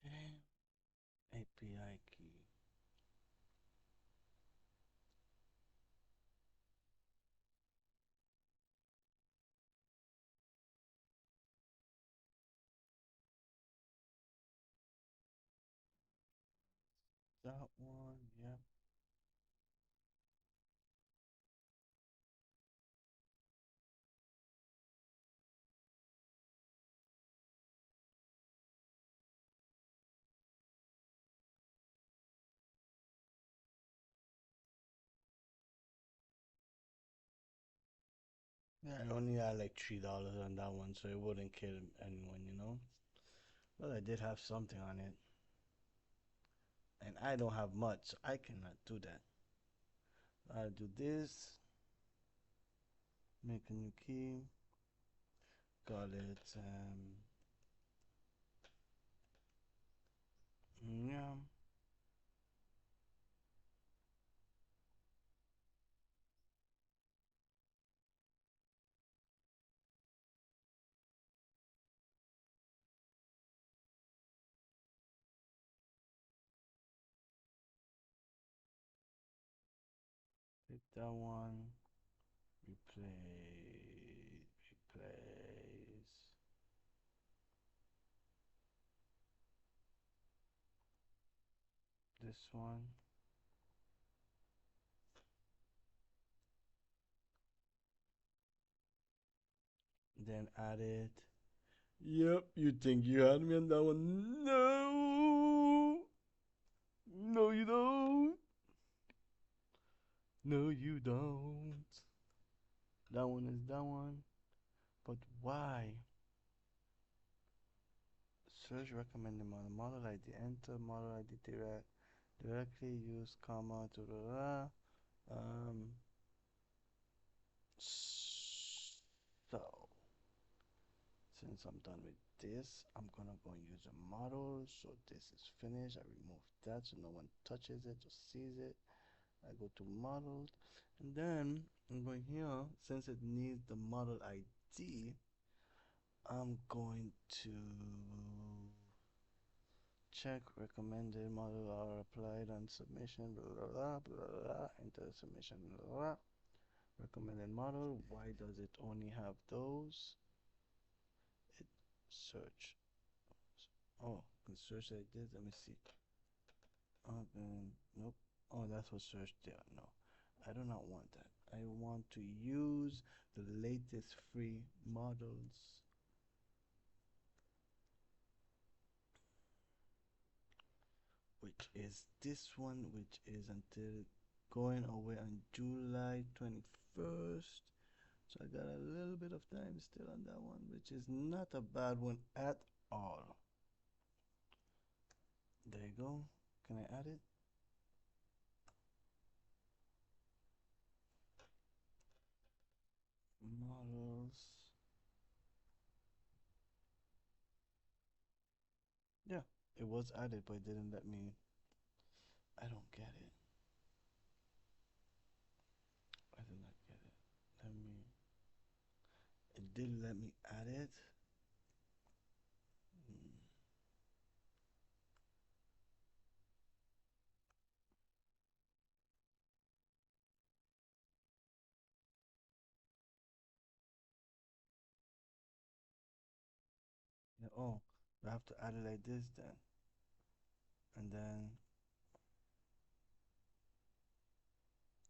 Okay. API key. That one. Yep. Yeah, I only had like $3 on that one, so it wouldn't kill anyone, you know? But I did have something on it. And I don't have much, so I cannot do that. I'll do this, make a new key, call it, yeah, pick that one, replace this one, then add it. Yep, you think you had me on that one? No, no, you don't. No, you don't. That one is that one. But why? Search recommended model. Model ID. Enter model ID directly use comma to the so since I'm done with this, I'm gonna go and use a model. So this is finished. I remove that so no one touches it, just sees it. I go to models, and then I'm going here. Since it needs the model ID, I'm going to check recommended model are applied on submission, blah blah blah blah blah. Enter submission, blah blah. Recommended model. Why does it only have those? It search. Oh, can search like this. Let me see. Nope. Oh, that's what search there. No, I do not want that. I want to use the latest free models, which is this one, which is until going away on July 21st. So I got a little bit of time still on that one, which is not a bad one at all. There you go. Can I add it? Models. Yeah, it was added, but it didn't let me. I don't get it. I did not get it. Let me. It didn't let me add it. Hmm. Yeah, oh, I have to add it like this then. And then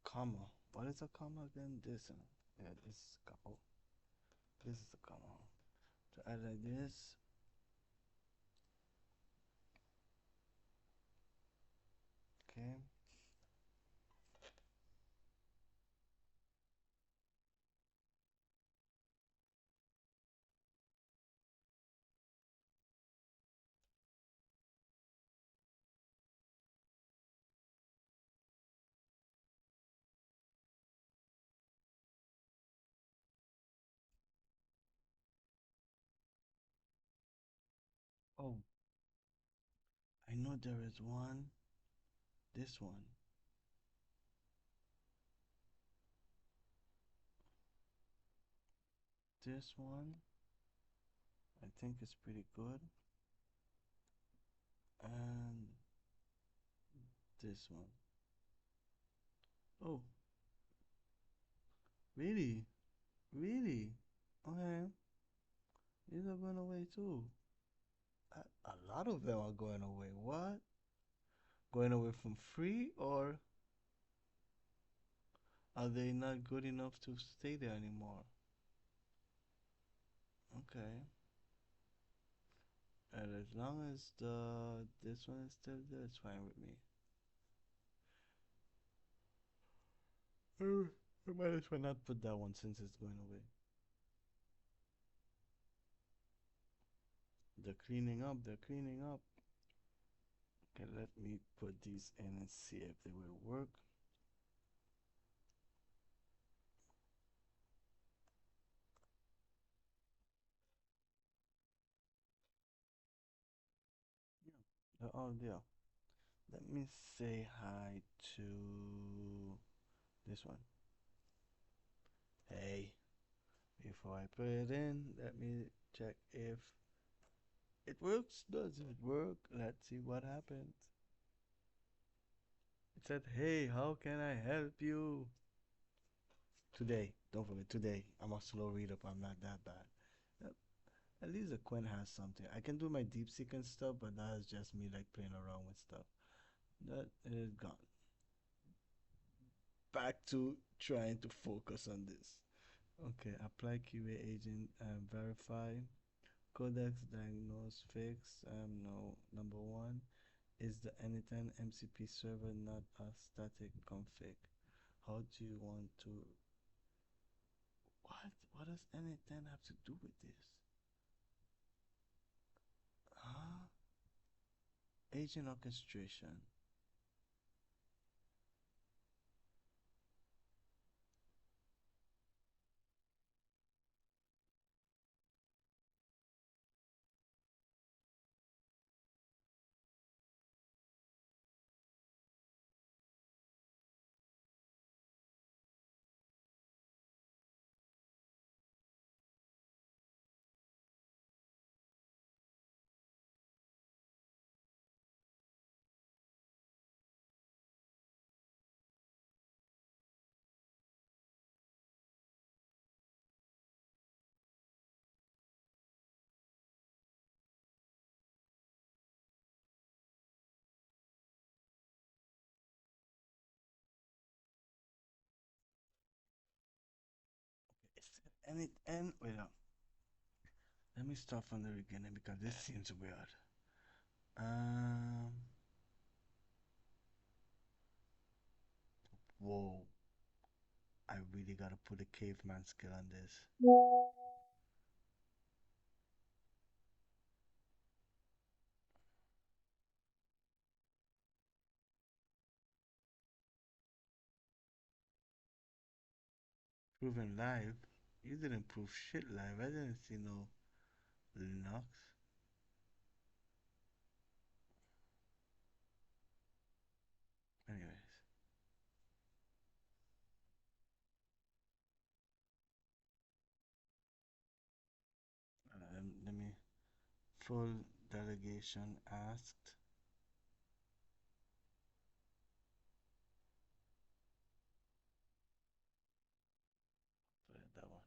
comma. What is a comma again? This one. Yeah, this is a comma. This is a comma. To add like this. Okay. Oh, I know there is one. This one. This one. I think it's pretty good. And this one. Oh, really? Really? Okay. These are going away too. A lot of them are going away. What? Going away from free, or are they not good enough to stay there anymore? Okay. And as long as the this one is still there, it's fine with me. I might as well not put that one since it's going away. They're cleaning up. They're cleaning up. Okay, let me put these in and see if they will work. Yeah, they're all there. Let me say hi to this one. Hey, before I put it in, let me check if it works. Does it work? Let's see what happens. It said, hey, how can I help you? Today, don't forget, today. I'm a slow reader, but I'm not that bad. Yep, at least the Quinn has something. I can do my deep seek and stuff, but that is just me like playing around with stuff. That is gone. Back to trying to focus on this. Okay, apply QA agent and verify. Codex diagnose fix. No. Number one is the anytime MCP server not a static config. How do you want to? What? What does anytime have to do with this? Huh? Agent orchestration. It's and wait up. Let me start from the beginning because this seems weird. Um. Whoa. I really gotta put a caveman skill on this. Proven live. You didn't prove shit live. I didn't see no Linux. Anyways, let me full delegation asked. That one.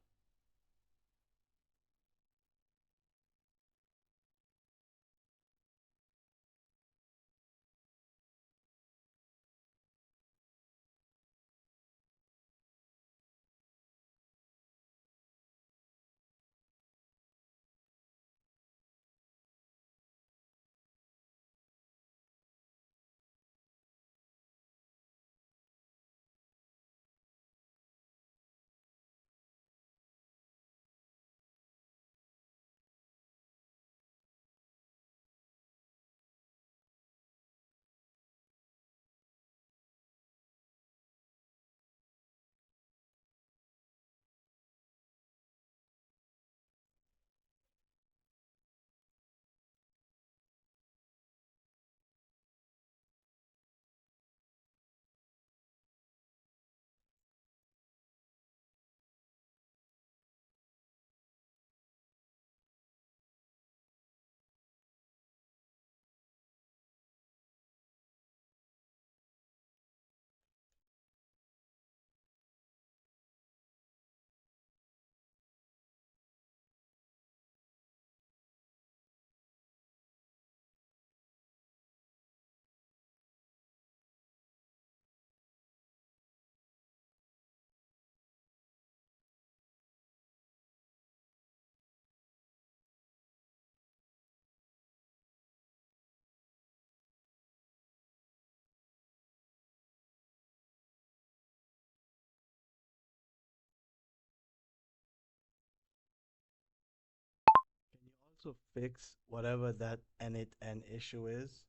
to fix whatever that N8N issue is.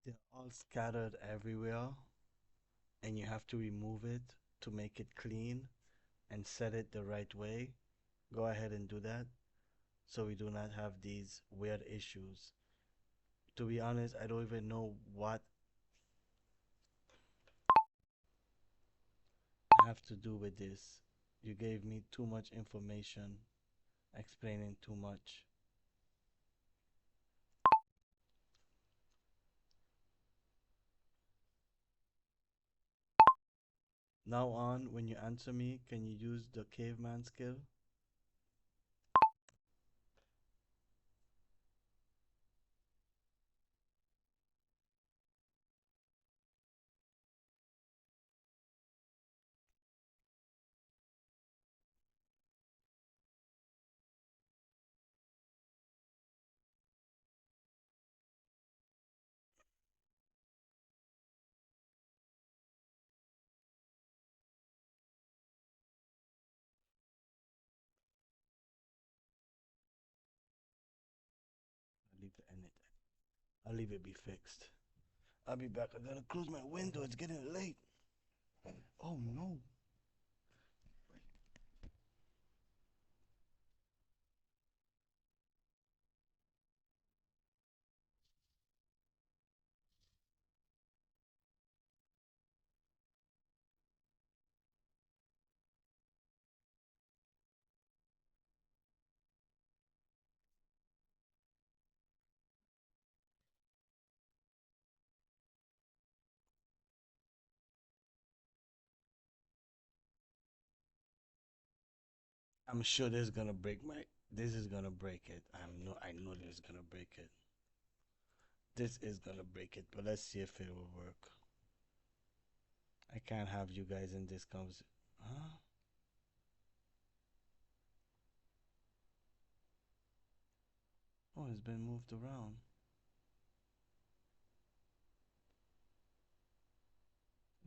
They're all scattered everywhere, and you have to remove it to make it clean and set it the right way. Go ahead and do that so we do not have these weird issues. To be honest, I don't even know what I have to do with this. You gave me too much information, explaining too much. Now on, when you answer me, can you use the caveman skill? I'll leave it in it. I'll leave it be fixed. I'll be back. I gotta close my window. It's getting late. Oh no. I'm sure this is gonna break my. This is gonna break it. I know this is gonna break it. This is gonna break it. But let's see if it will work. I can't have you guys in this conversation. Huh? Oh, it's been moved around.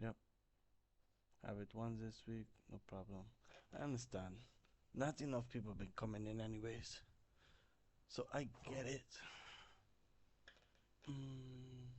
Yep. Have it once this week. No problem. I understand. Not enough people been coming in anyways. So I get it. Mm,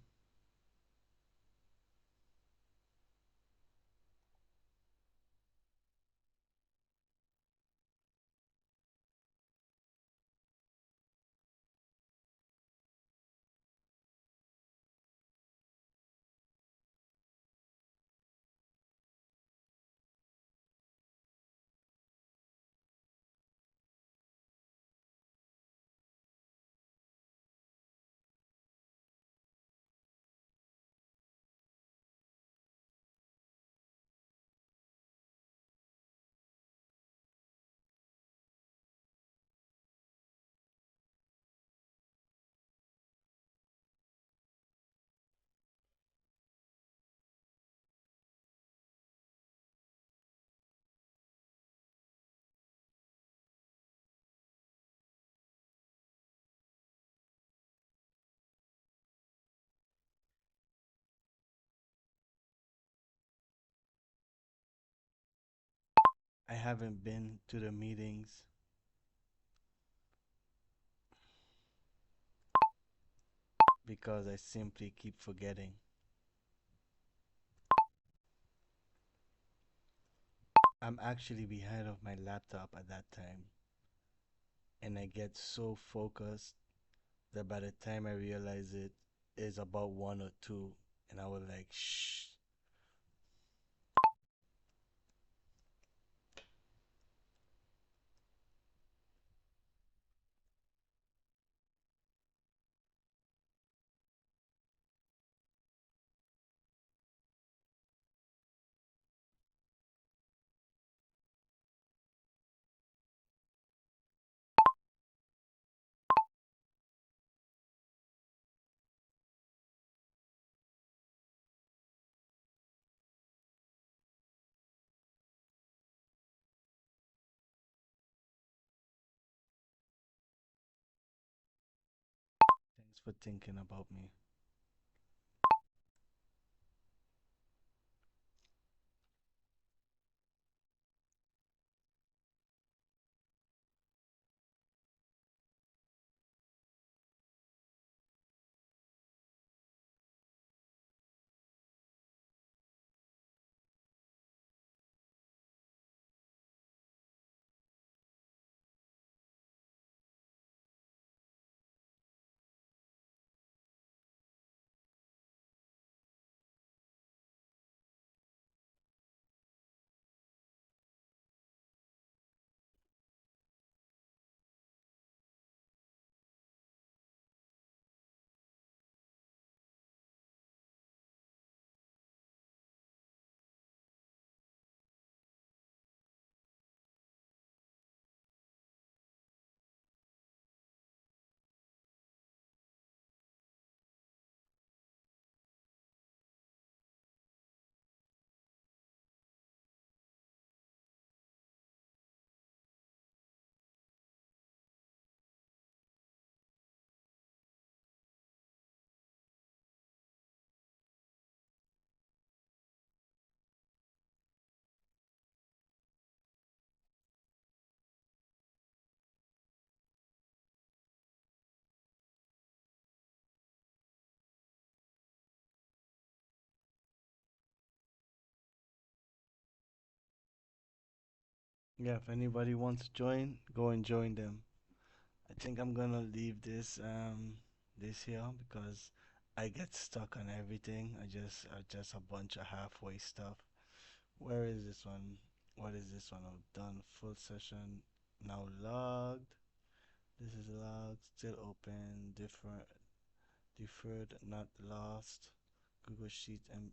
I haven't been to the meetings because I simply keep forgetting. I'm actually behind of my laptop at that time, and I get so focused that by the time I realize it is about one or two, and I was like, shh. for thinking about me. Yeah, if anybody wants to join, go and join them. I think I'm gonna leave this here because I get stuck on everything. I just a bunch of halfway stuff. Where is this one? What is this one? I've done full session. Now logged. This is logged. Still open. Different. Deferred. Not lost. Google Sheet and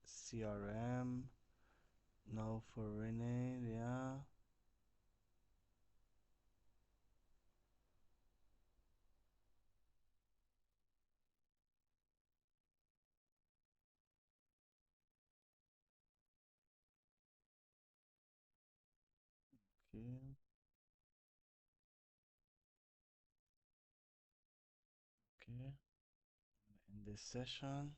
CRM. No for Reyna. Yeah. Okay. Okay. In this session.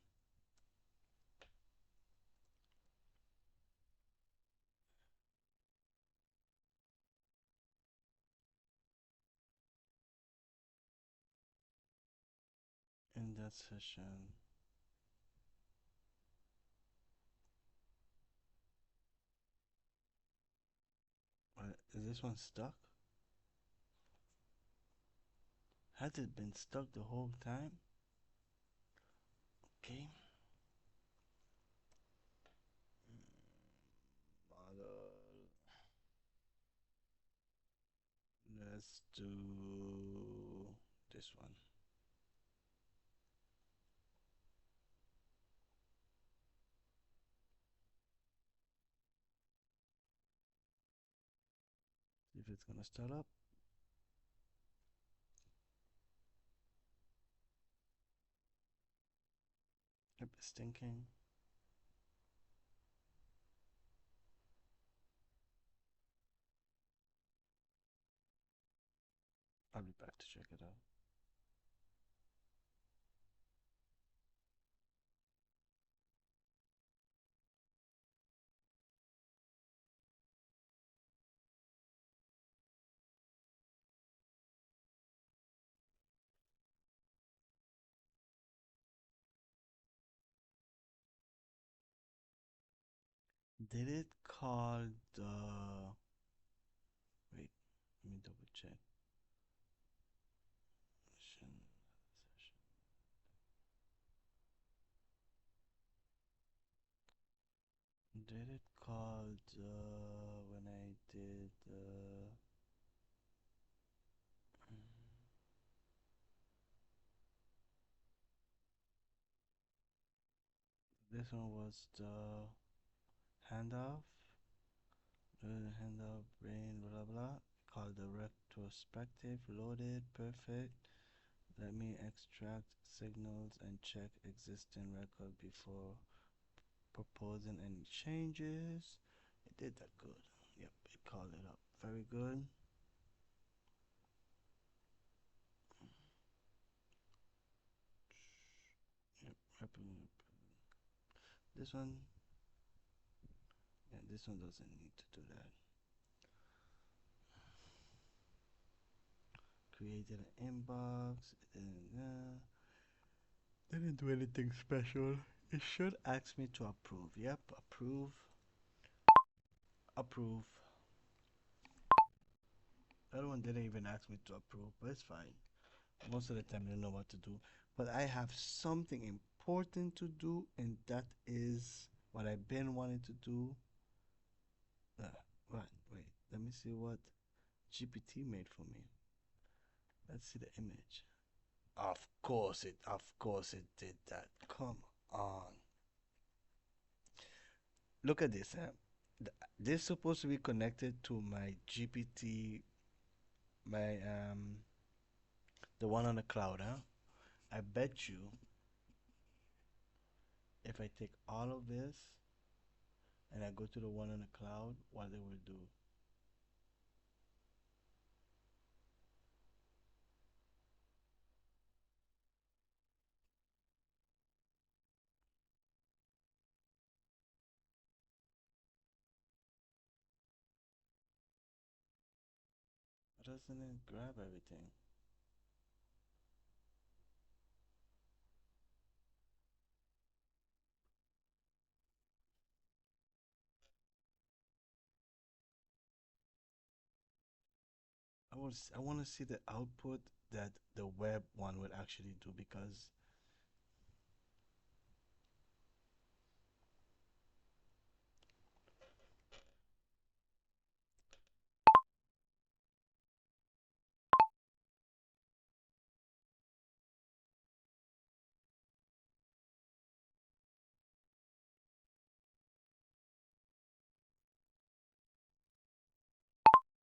In that session. Is this one stuck? Has it been stuck the whole time? Okay. Model. Let's do this one. See if it's gonna start up. Yep, it's thinking. I'll be back to check it out. Did it call the... Wait, let me double check. Session. Did it call the... When I did the... This one was the handoff. Handoff, brain, blah blah. Called the retrospective. Loaded, perfect. Let me extract signals and check existing record before proposing any changes. It did that good. Yep, it called it up. Very good. this one. Yeah, this one doesn't need to do that. Created an inbox. Didn't do anything special. It should ask me to approve. Yep, approve, approve. That one didn't even ask me to approve, but it's fine. Most of the time, I don't know what to do. But I have something important to do, and that is what I've been wanting to do. Uh, what? Wait, let me see what GPT made for me. Let's see the image. Of course it did that. Come on. Look at this. This is supposed to be connected to my GPT, my the one on the cloud, huh? I bet you if I take all of this and I go to the one on the cloud, what they will do. Doesn't it grab everything? I want to see the output that the web one would actually do because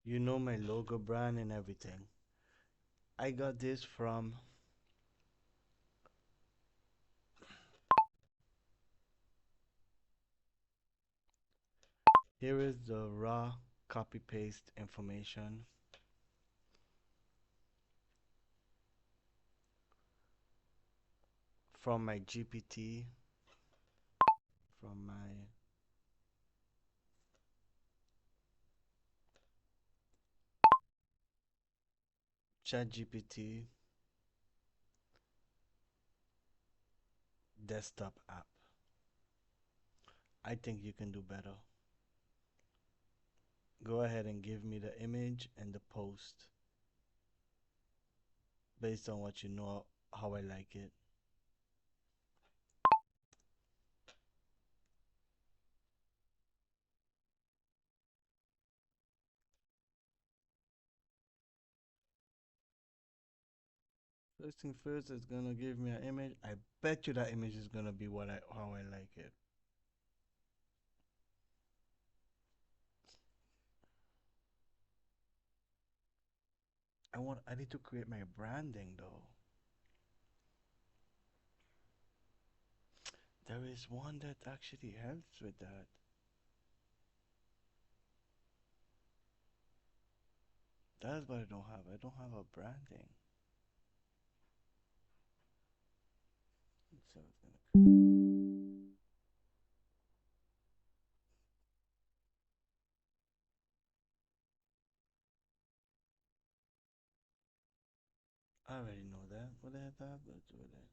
you know my logo brand and everything. I got this from here is the raw copy paste information from my GPT, from my chat GPT desktop app. I think you can do better. Go ahead and give me the image and the post based on what you know how I like it. First thing first, it's gonna give me an image. I bet you that image is gonna be what I how I like it. I need to create my branding though. There is one that actually helps with that. That's what I don't have. I don't have a branding. So it's I already know that. What the heck have to do with it?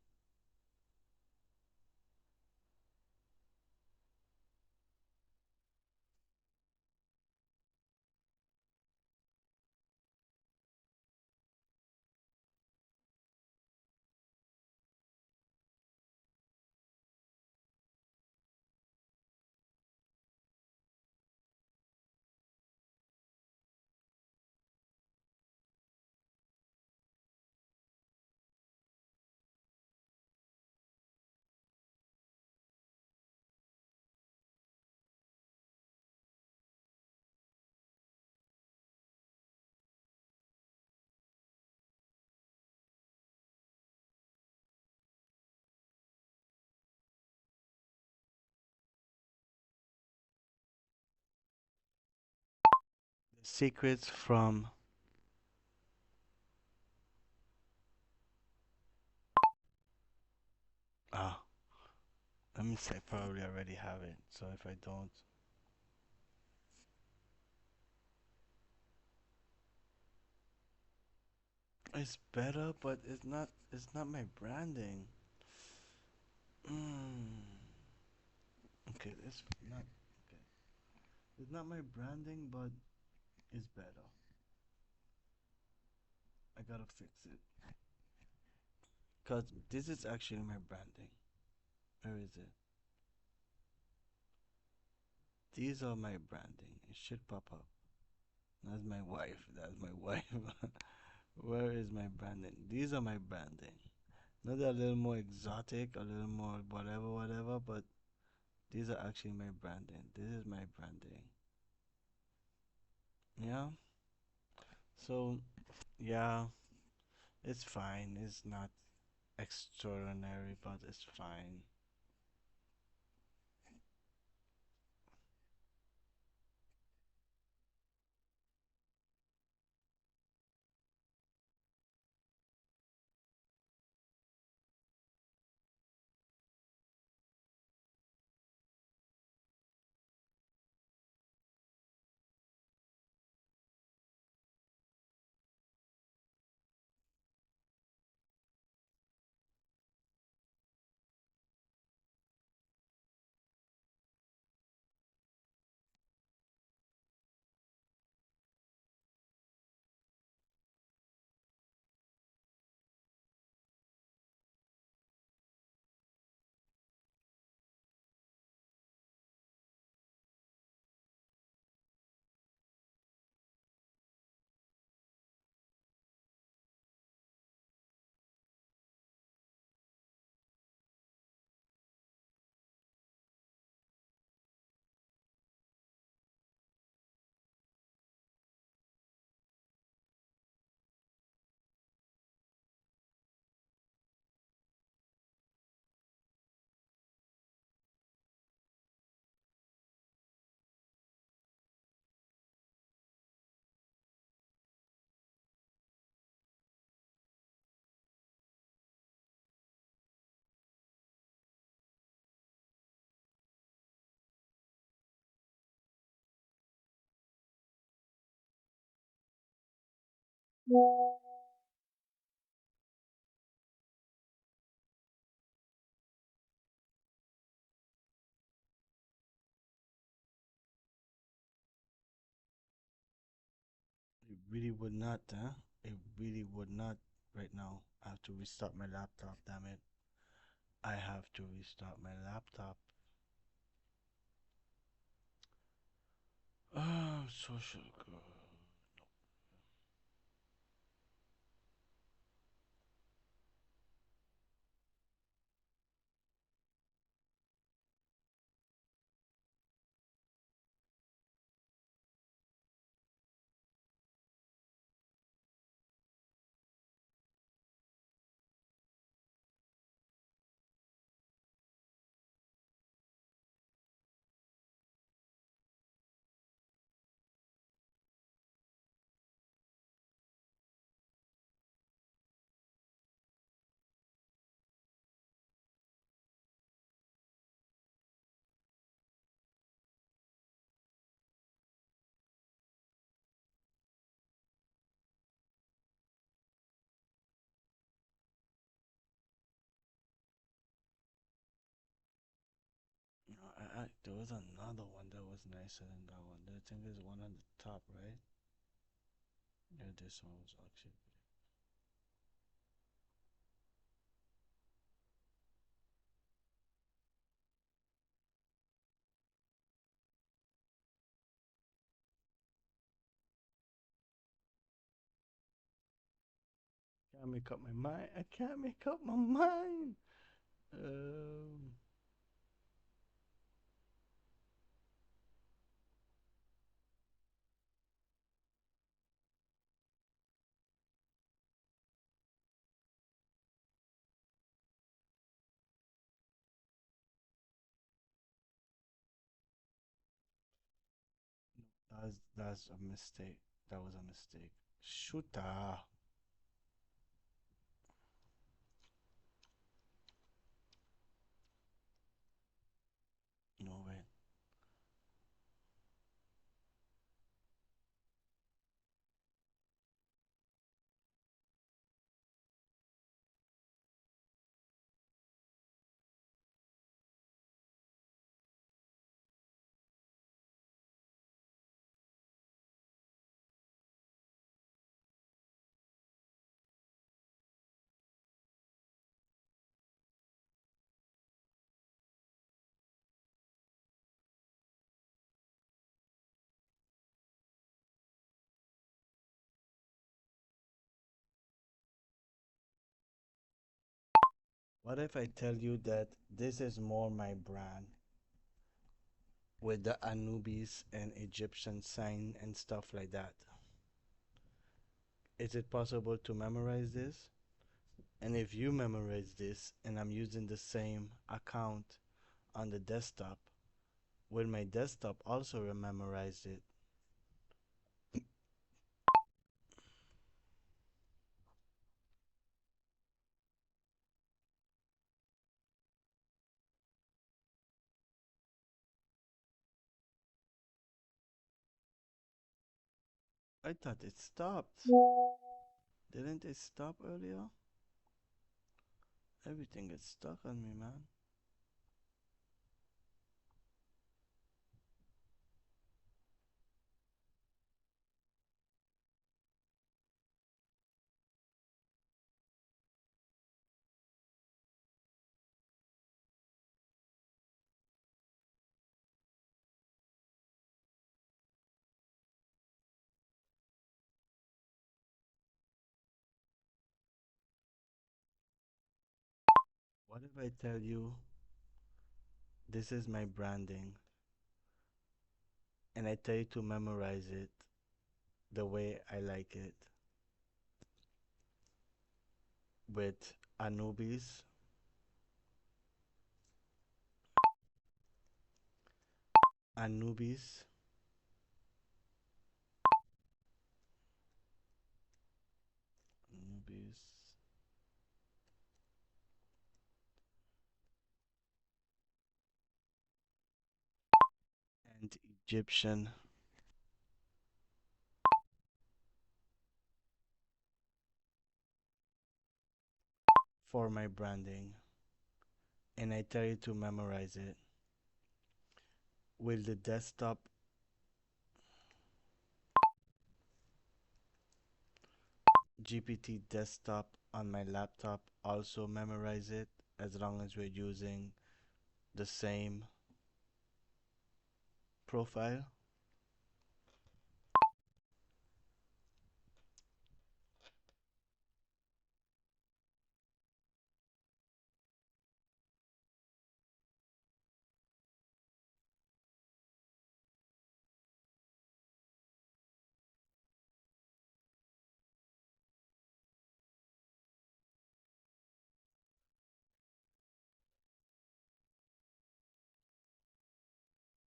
The secrets from ah Let me say, I probably already have it. So if I don't, it's better, but it's not. It's not my branding. Mm. Okay, it's not. Okay, it's not my branding, but it's better. I gotta fix it. Cause this is actually my branding. Where is it? These are my branding. It should pop up. That's my wife. That's my wife. Where is my branding? These are my branding. Not a little more exotic, a little more whatever, whatever, but these are actually my branding. This is my branding. Yeah. So, yeah, it's fine. It's not extraordinary, but it's fine. It really would not, huh? It really would not right now. I have to restart my laptop, damn it. I have to restart my laptop. Oh, social good. No, there was another one that was nicer than that one. I think there's one on the top, right? Yeah, this one was actually. Can't make up my mind. I can't make up my mind. Um, that's a mistake. That was a mistake. Shooter. No, wait. What if I tell you that this is more my brand with the Anubis and Egyptian sign and stuff like that? Is it possible to memorize this? And if you memorize this and I'm using the same account on the desktop, will my desktop also memorize it? I thought it stopped. Didn't it stop earlier? Everything gets stuck on me, man. What if I tell you this is my branding and I tell you to memorize it the way I like it with Anubis, Anubis, Anubis, and Egyptian for my branding and I tell you to memorize it. Will the desktop GPT desktop on my laptop also memorize it as long as we're using the same profile?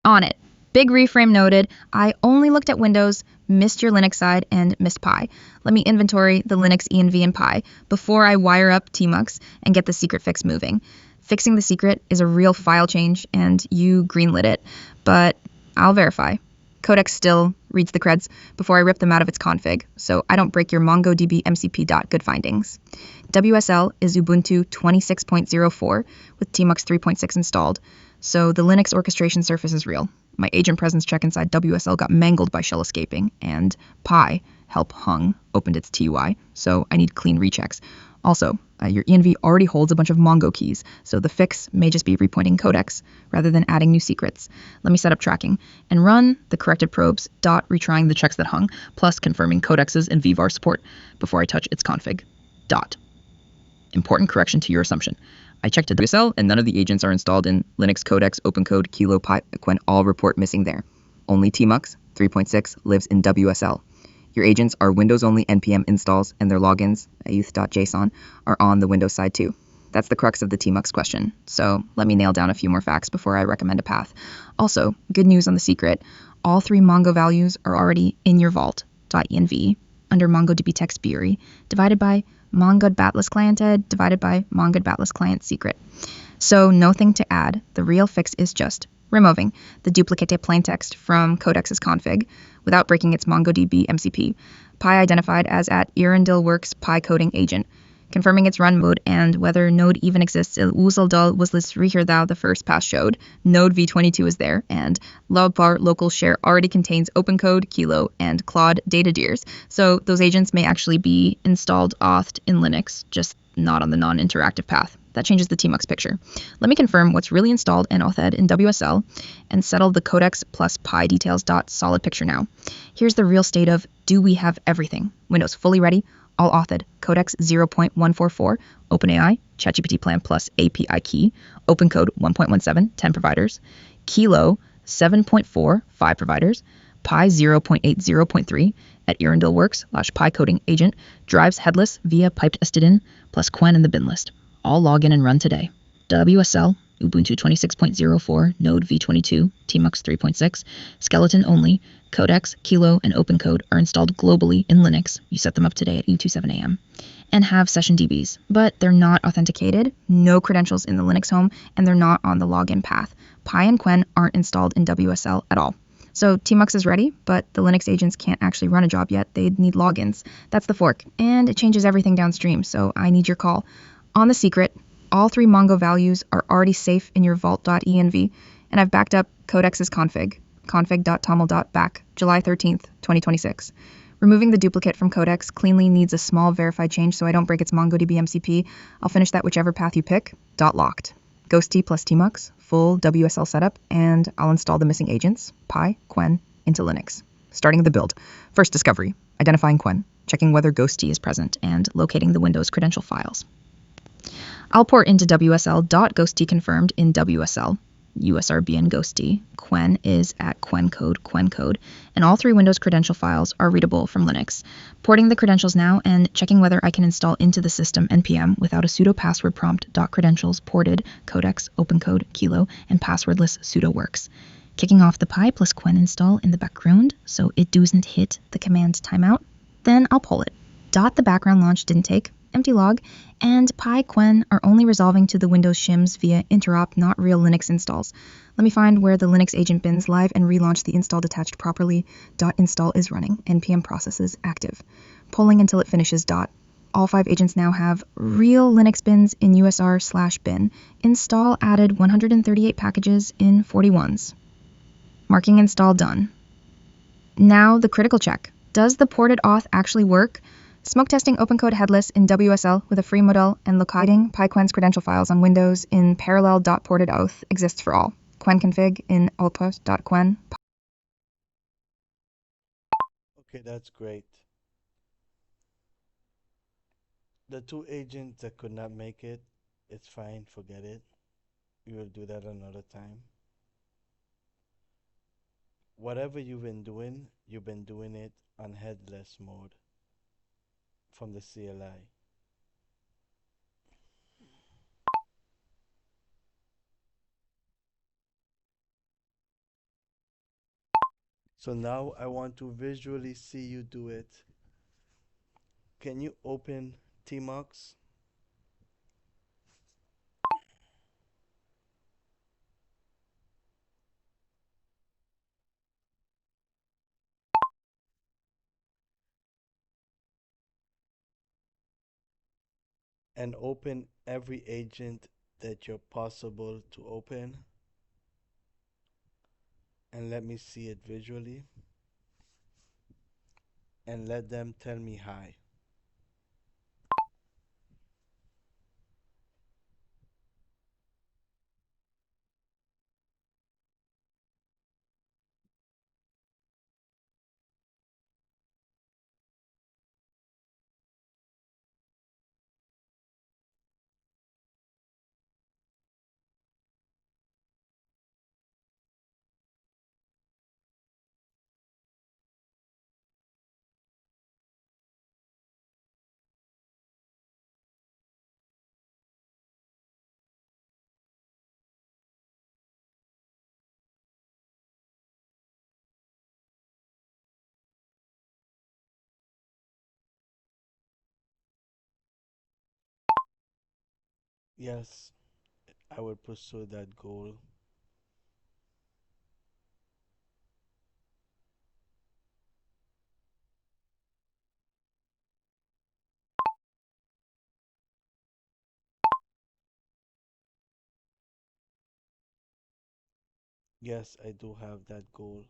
On it. Big reframe noted. I only looked at Windows, missed your Linux side, and missed Pi. Let me inventory the Linux env and Pi before I wire up tmux and get the secret fix moving. Fixing the secret is a real file change, and you greenlit it, but I'll verify. Codex still reads the creds before I rip them out of its config, so I don't break your MongoDB MCP.good findings. WSL is Ubuntu 26.04 with tmux 3.6 installed, so the Linux orchestration surface is real. My agent presence check inside WSL got mangled by shell escaping, and Pi, help hung, opened its TUI, so I need clean rechecks. Also, your env already holds a bunch of Mongo keys, so the fix may just be repointing codecs rather than adding new secrets. Let me set up tracking and run the corrected probes, retrying the checks that hung, plus confirming codexes and vvar support before I touch its config. Important correction to your assumption. I checked a WSL and none of the agents are installed in Linux Codex, OpenCode, Kilo, Pi, Quen, all report missing there. Only tmux 3.6 lives in WSL. Your agents are Windows-only npm installs and their logins, youth.json, are on the Windows side too. That's the crux of the tmux question, so let me nail down a few more facts before I recommend a path. Also, good news on the secret. All 3 Mongo values are already in your vault.env under MongoDB text Bury, divided by mongod batless client ed divided by mongod batless client secret. So nothing to add. The real fix is just removing the duplicate plaintext from codex's config without breaking its MongoDB MCP. Pi identified as at Irindil-Works Pi coding agent, confirming its run mode and whether Node even exists. Useldal was list thou the first pass showed. Node v22 is there, and Lobbar local share already contains OpenCode, Kilo, and Claude data deers. So those agents may actually be installed authed in Linux, just not on the non-interactive path. That changes the tmux picture. Let me confirm what's really installed and authed in WSL and settle the codex plus pi details dot solid picture now. Here's the real state of do we have everything? Windows fully ready, all authed, codex 0.144, OpenAI, ChatGPT Plan Plus API key, OpenCode 1.17, 10 providers, Kilo 7.4, 5 providers, Pi 0.80.3 at Irindil-Works / Pi coding agent, drives headless via piped stdin plus Quen in the bin list. All log in and run today. WSL, Ubuntu 26.04, Node v22, tmux 3.6, skeleton only, Codex, Kilo, and OpenCode are installed globally in Linux. You set them up today at E27 AM. And have session DBs, but they're not authenticated, no credentials in the Linux home, and they're not on the login path. Pi and Quen aren't installed in WSL at all. So tmux is ready, but the Linux agents can't actually run a job yet. They'd need logins. That's the fork, and it changes everything downstream, so I need your call. On the secret, all 3 Mongo values are already safe in your vault.env, and I've backed up Codex's config.toml.back, July 13th, 2026. Removing the duplicate from Codex cleanly needs a small verified change so I don't break its MongoDB MCP. I'll finish that whichever path you pick. .locked. Ghost plus tmux, full WSL setup, and I'll install the missing agents, Pi, Quen, into Linux. Starting the build. First discovery, identifying Quen, checking whether Ghost is present, and locating the Windows credential files. I'll port into WSL.ghosty confirmed in WSL, USRBN ghosty, Quen is at quencode, and all 3 Windows credential files are readable from Linux. Porting the credentials now and checking whether I can install into the system npm without a sudo password prompt. Credentials ported, codex, OpenCode, Kilo, and passwordless sudo works. Kicking off the Pi plus Quen install in the background so it doesn't hit the command timeout. Then I'll pull it. The background launch didn't take, empty log, and Pi Quen are only resolving to the Windows shims via interop, not real Linux installs. Let me find where the Linux agent bins live and relaunch the install detached properly. Install is running, npm processes active. Polling until it finishes. All 5 agents now have real Linux bins in usr/bin. Install added 138 packages in 41s. Marking install done. Now the critical check. Does the ported auth actually work? Smoke testing OpenCode headless in WSL with a free model and locating PyQuen's credential files on Windows in parallel.ported auth exists for all. Quen config in output.quen. Okay, that's great. The 2 agents that could not make it, it's fine, forget it. We will do that another time. Whatever you've been doing it on headless mode from the CLI. So now I want to visually see you do it. Can you open tmux? And open every agent that you're possible to open, and let me see it visually, and let them tell me hi. Yes, I will pursue that goal. Yes, I do have that goal,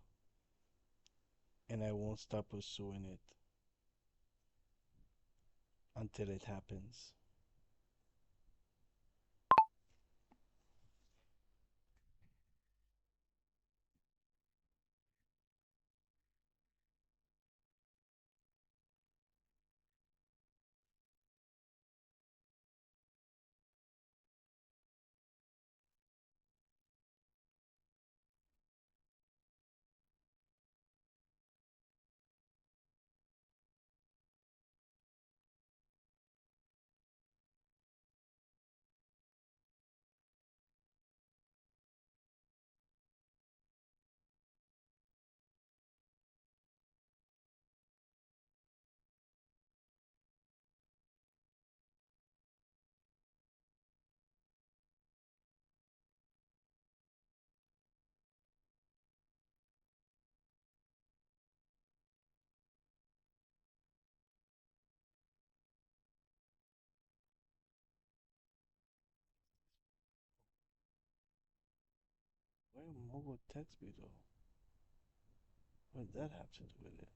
and I won't stop pursuing it until it happens. Why mobile text me though? What did that have to do with it?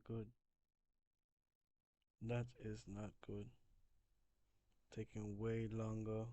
not good. That is not good. Taking way longer.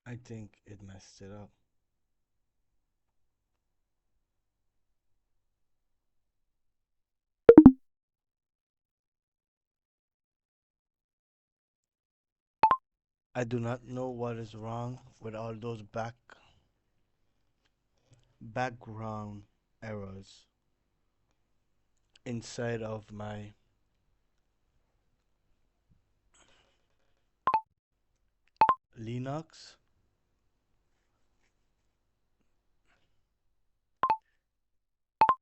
I think it messed it up. I do not know what is wrong with all those background errors inside of my Linux.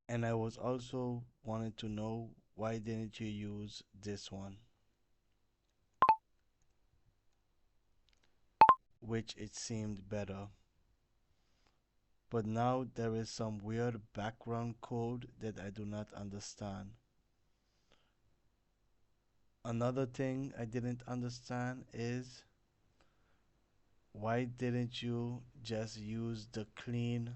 And I was also wanted to know why didn't you use this one, which it seemed better. But now there is some weird background code that I do not understand. Another thing I didn't understand is why didn't you just use the clean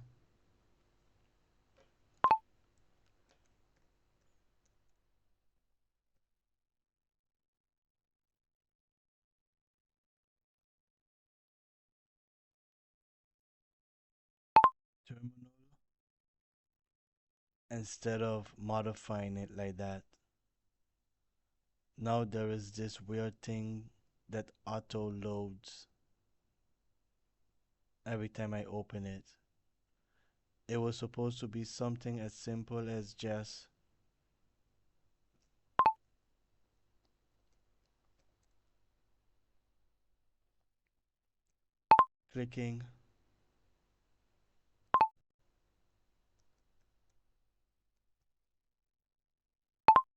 terminal instead of modifying it like that? Now there is this weird thing that auto loads every time I open it. It was supposed to be something as simple as just clicking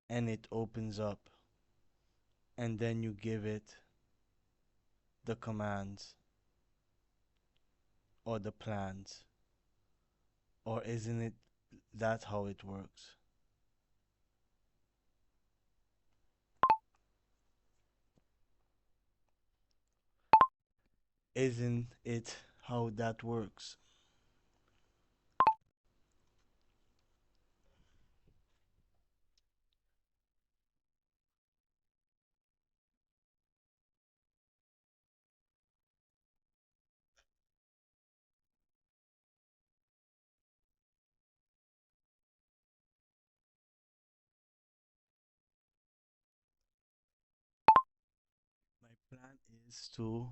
and it opens up, and then you give it the commands or the plans. Or isn't it that how it works? Isn't it how that works? My plan is to.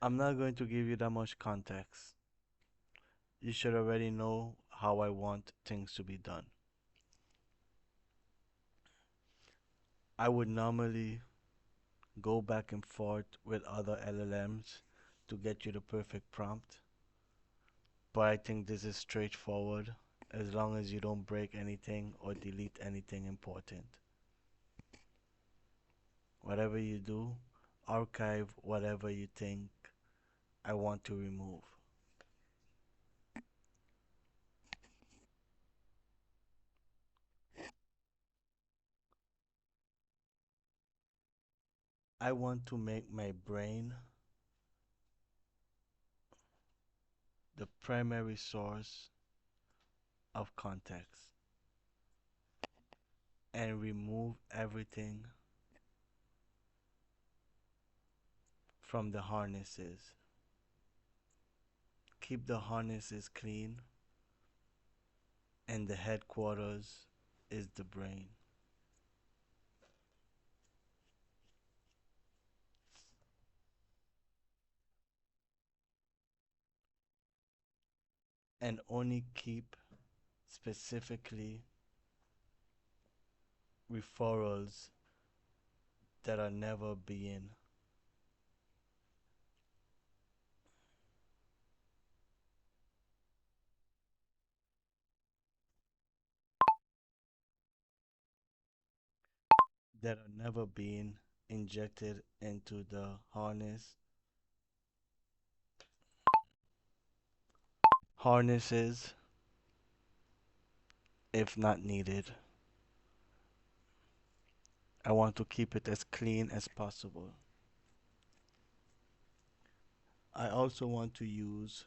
I'm not going to give you that much context. You should already know how I want things to be done. I would normally go back and forth with other LLMs to get you the perfect prompt, but I think this is straightforward as long as you don't break anything or delete anything important. Whatever you do, archive whatever you think I want to remove. I want to make my brain the primary source of context and remove everything from the harnesses. Keep the harnesses clean, and the headquarters is the brain. And only keep specifically referrals that are never being injected into the harnesses if not needed. I want to keep it as clean as possible. I also want to use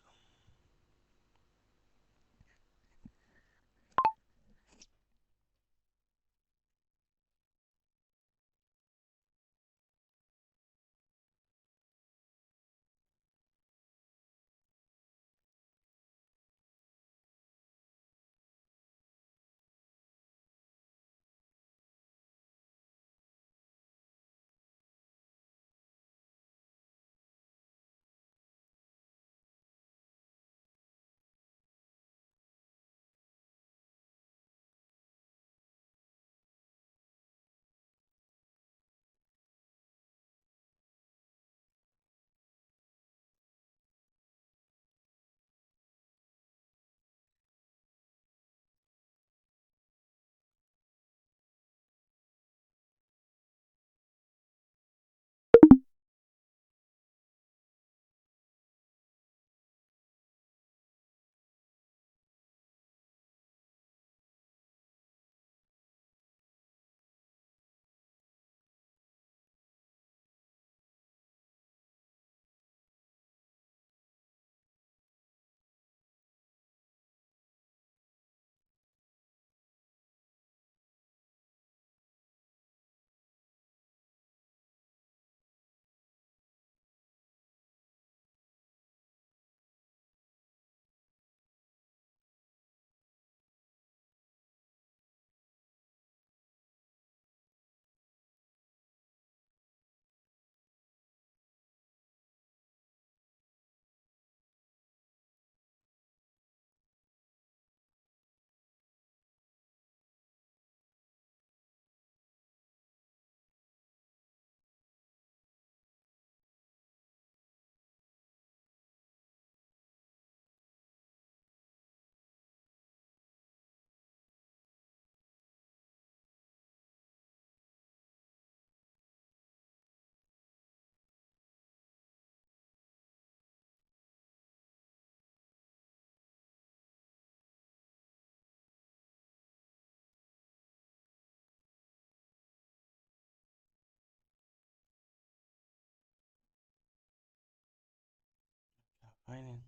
finding.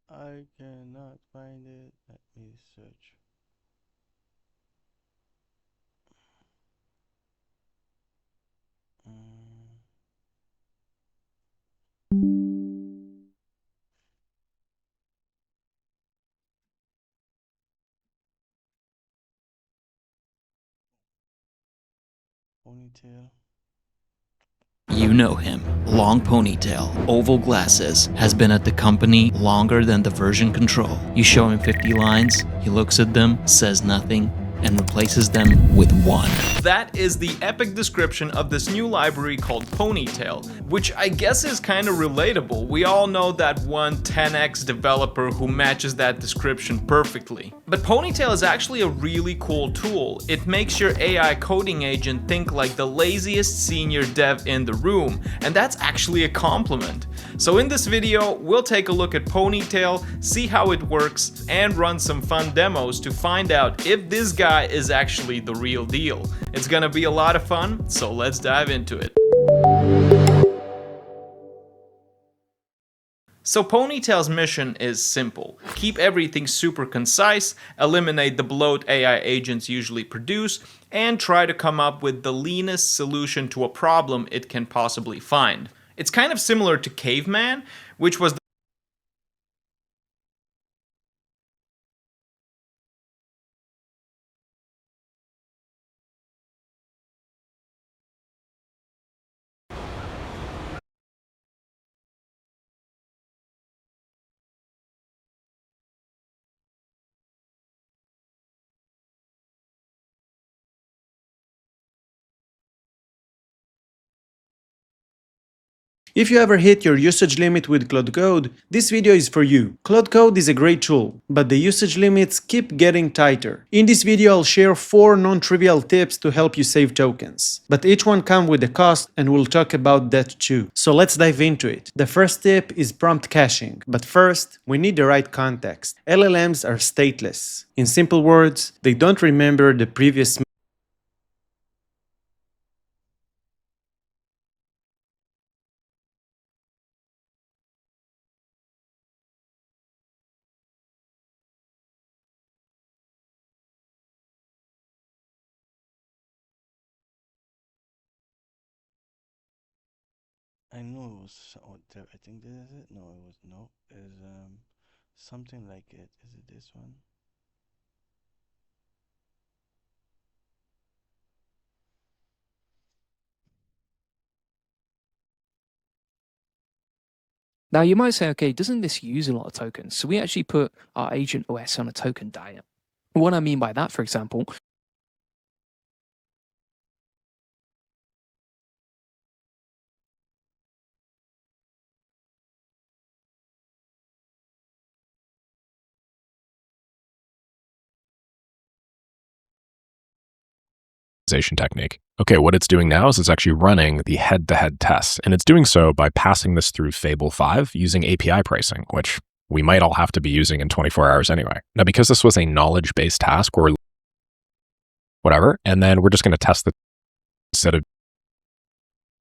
I cannot find it. Let me search. Mm, ponytail. You know him. Long ponytail, oval glasses, has been at the company longer than the version control. You show him 50 lines, he looks at them, says nothing, and replaces them with one. That is the epic description of this new library called Ponytail, which I guess is kind of relatable. We all know that one 10x developer who matches that description perfectly. But Ponytail is actually a really cool tool. It makes your AI coding agent think like the laziest senior dev in the room, and that's actually a compliment. So in this video, we'll take a look at Ponytail, see how it works, and run some fun demos to find out if this guy is actually the real deal. It's gonna be a lot of fun, so let's dive into it. So Ponytail's mission is simple. Keep everything super concise, eliminate the bloat AI agents usually produce, and try to come up with the leanest solution to a problem it can possibly find. It's kind of similar to Caveman, which was If you ever hit your usage limit with Cloud Code, this video is for you. Cloud Code is a great tool, but the usage limits keep getting tighter. In this video I'll share 4 non-trivial tips to help you save tokens. But each one comes with a cost and we'll talk about that too. So let's dive into it. The first tip is prompt caching, but first we need the right context. LLMs are stateless. In simple words, they don't remember the previous I knew it was. Oh, I think this is it. No, it was no. Is something like it. Is it this one? Now you might say, okay, doesn't this use a lot of tokens? So we actually put our agent OS on a token diet. What I mean by that, for example, technique. Okay, what it's doing now is it's actually running the head-to-head tests, and it's doing so by passing this through Fable 5 using API pricing, which we might all have to be using in 24 hours anyway. Now, because this was a knowledge-based task or whatever, and then we're just going to test the set of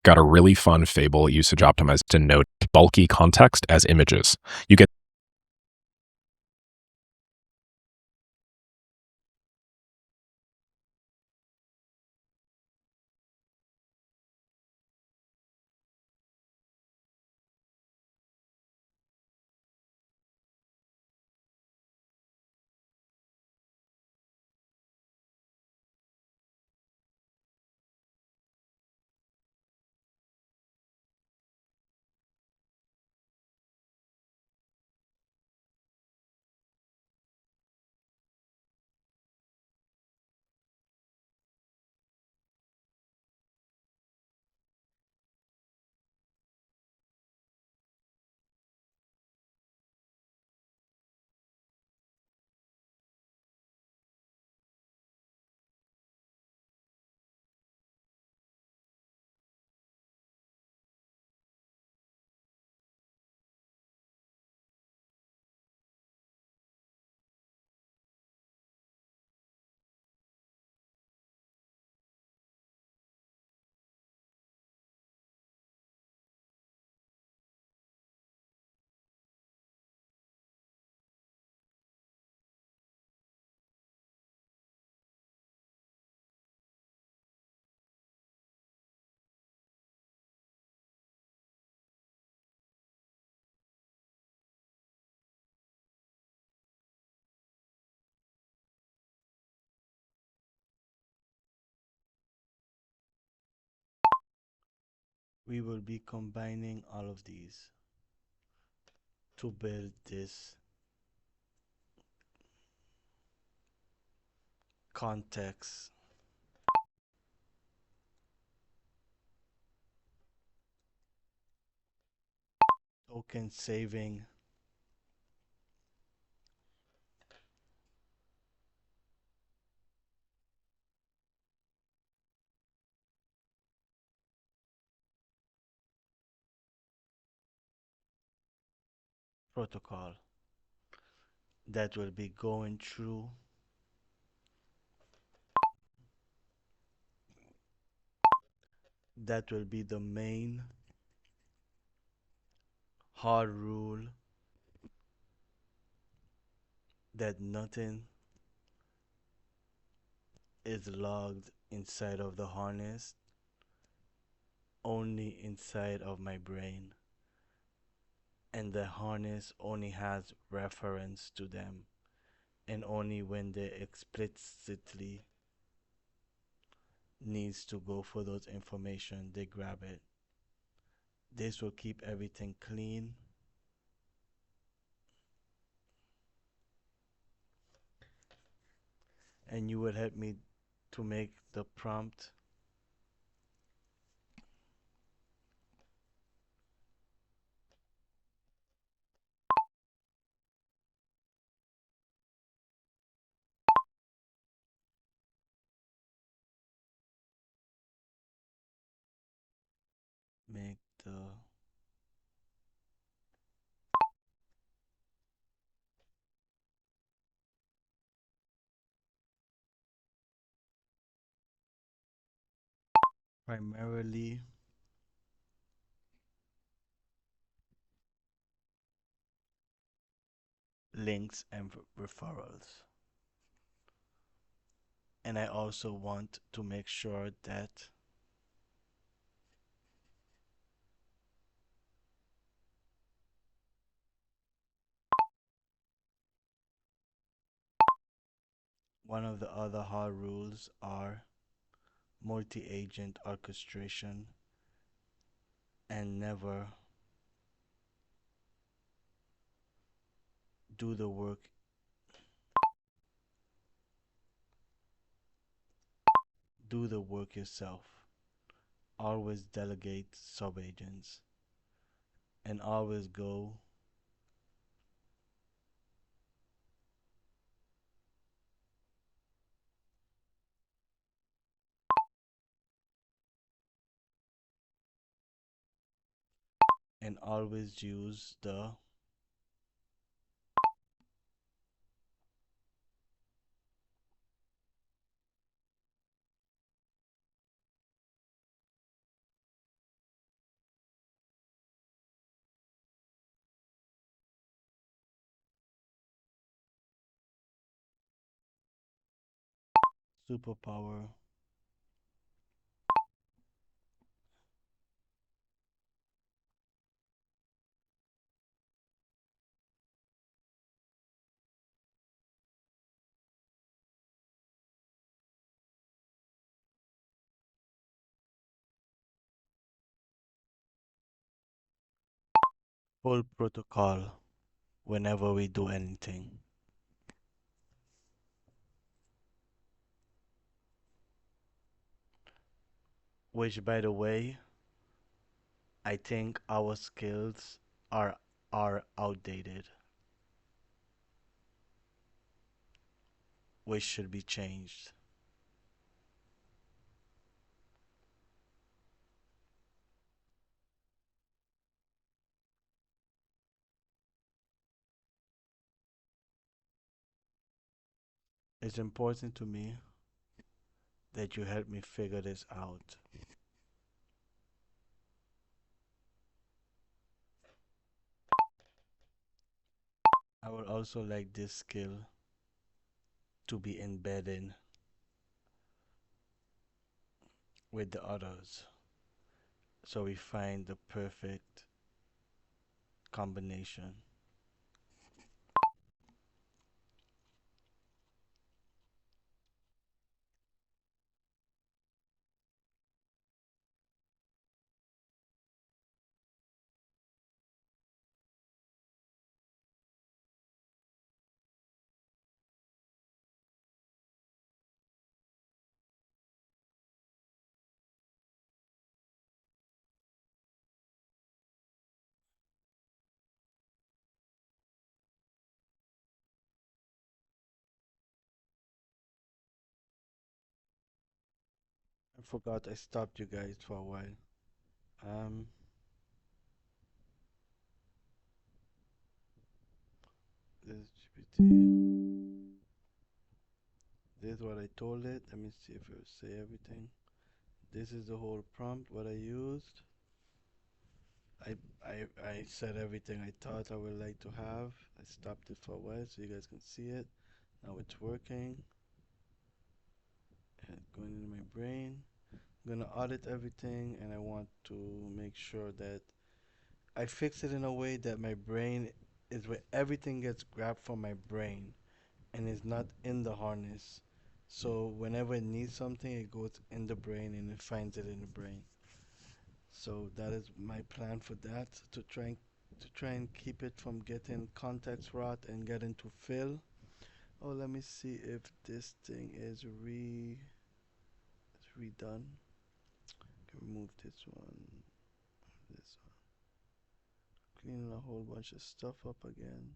got a really fun Fable usage optimized to note bulky context as images. You get We will be combining all of these to build this context token saving protocol that will be going through that will be the main hard rule that nothing is logged inside of the harness, only inside of my brain, and the harness only has reference to them, and only when they explicitly needs to go for those information they grab it. This will keep everything clean and you will help me to make the prompt make the primarily links and referrals. And I also want to make sure that one of the other hard rules are multi-agent orchestration and never do the work yourself. Always delegate subagents and always go and always use the superpower full protocol whenever we do anything. Which, by the way, I think our skills are outdated, which should be changed. It's important to me that you help me figure this out. I would also like this skill to be embedded with the others so we find the perfect combination. forgot I stopped you guys for a while. Um, this is GPT. This is what I told it. Let me see if it will say everything. This is the whole prompt, what I used. I said everything I thought I would like to have. I stopped it for a while so you guys can see it. Now it's working. And going into my brain. I'm gonna audit everything and I want to make sure that I fix it in a way that my brain is where everything gets grabbed from my brain and is not in the harness. So whenever it needs something, it goes in the brain and it finds it in the brain. So that is my plan for that to try and keep it from getting context rot and get into fill. Oh, let me see if this thing is redone. Can remove this one, this one. Cleaning a whole bunch of stuff up again.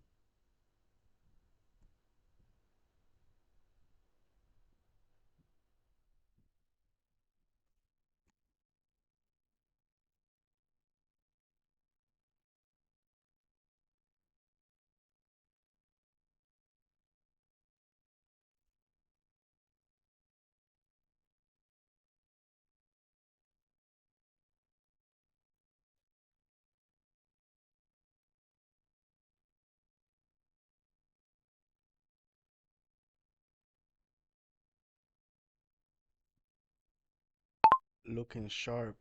Looking sharp.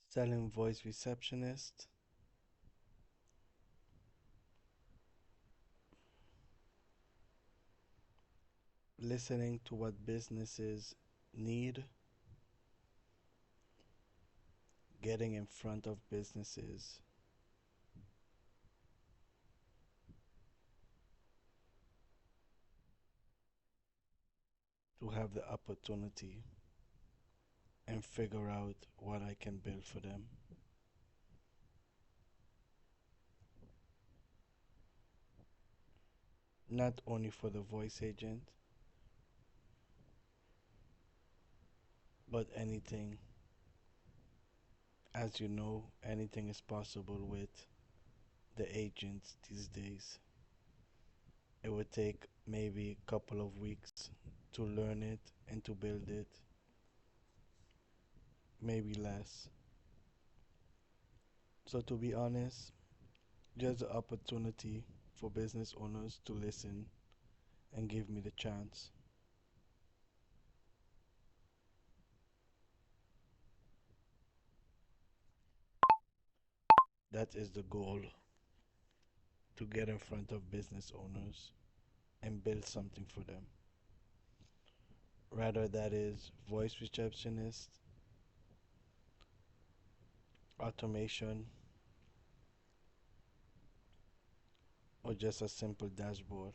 Selling voice receptionist. Listening to what businesses need. Getting in front of businesses. To have the opportunity and figure out what I can build for them. Not only for the voice agent, but anything. As you know, anything is possible with the agents these days. It would take maybe a couple of weeks to learn it and to build it, maybe less. So, to be honest, just the opportunity for business owners to listen and give me the chance. That is the goal, to get in front of business owners and build something for them. Rather that is voice receptionist, automation, or just a simple dashboard.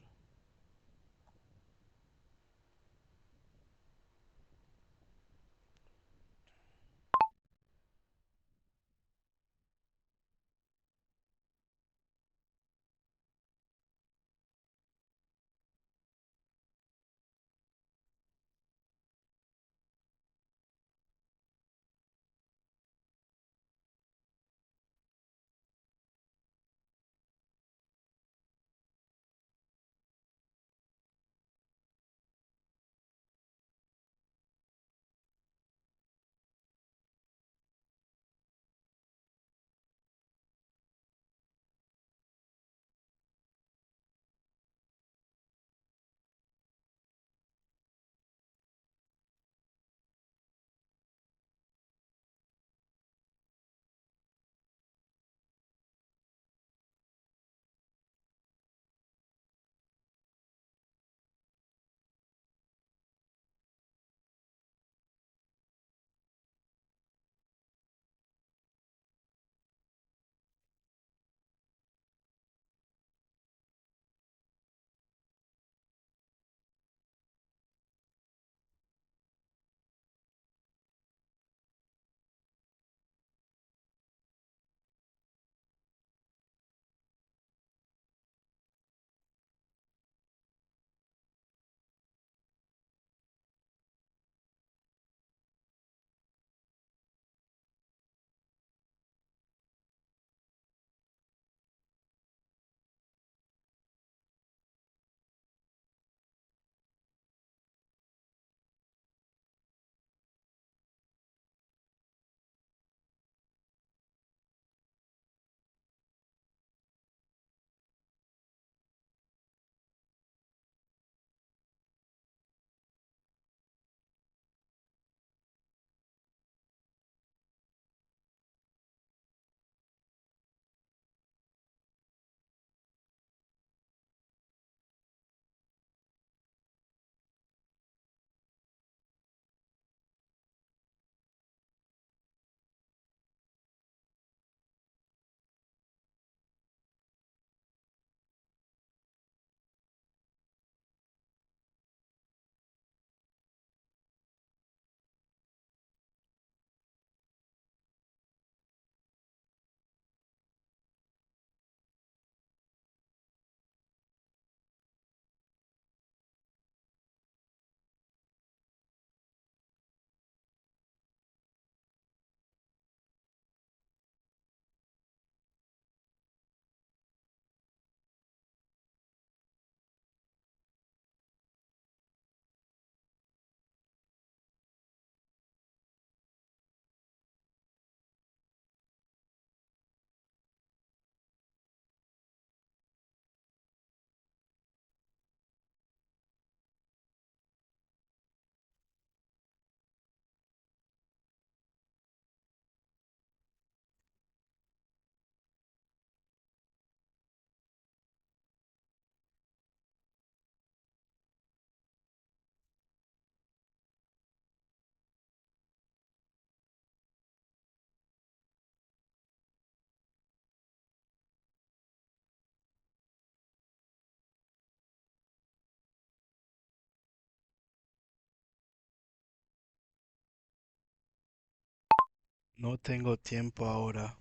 No tengo tiempo ahora.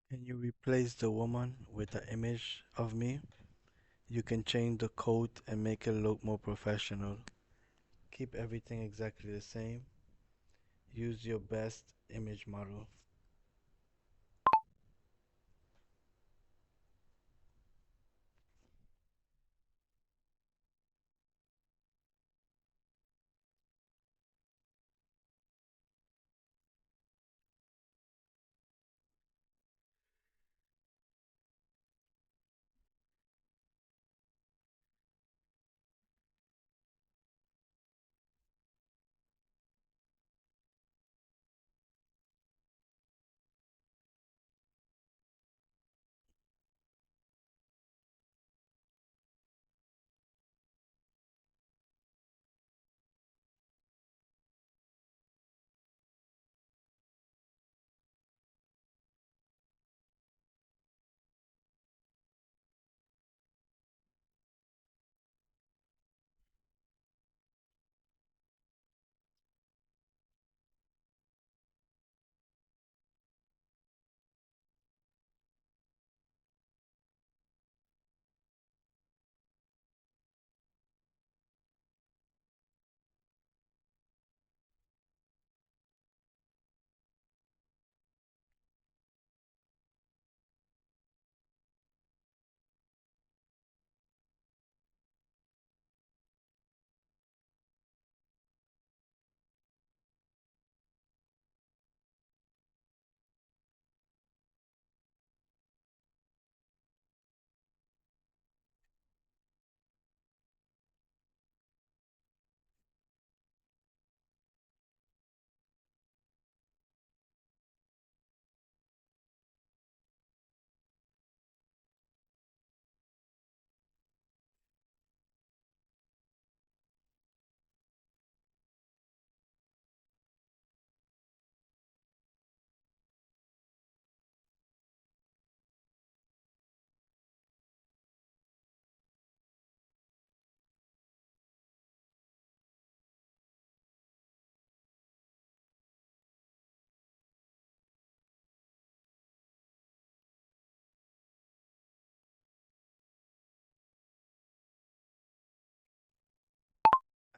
Can you replace the woman with an image of me? You can change the coat and make it look more professional. Keep everything exactly the same. Use your best image model.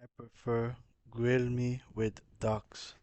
I prefer grill me with ducks.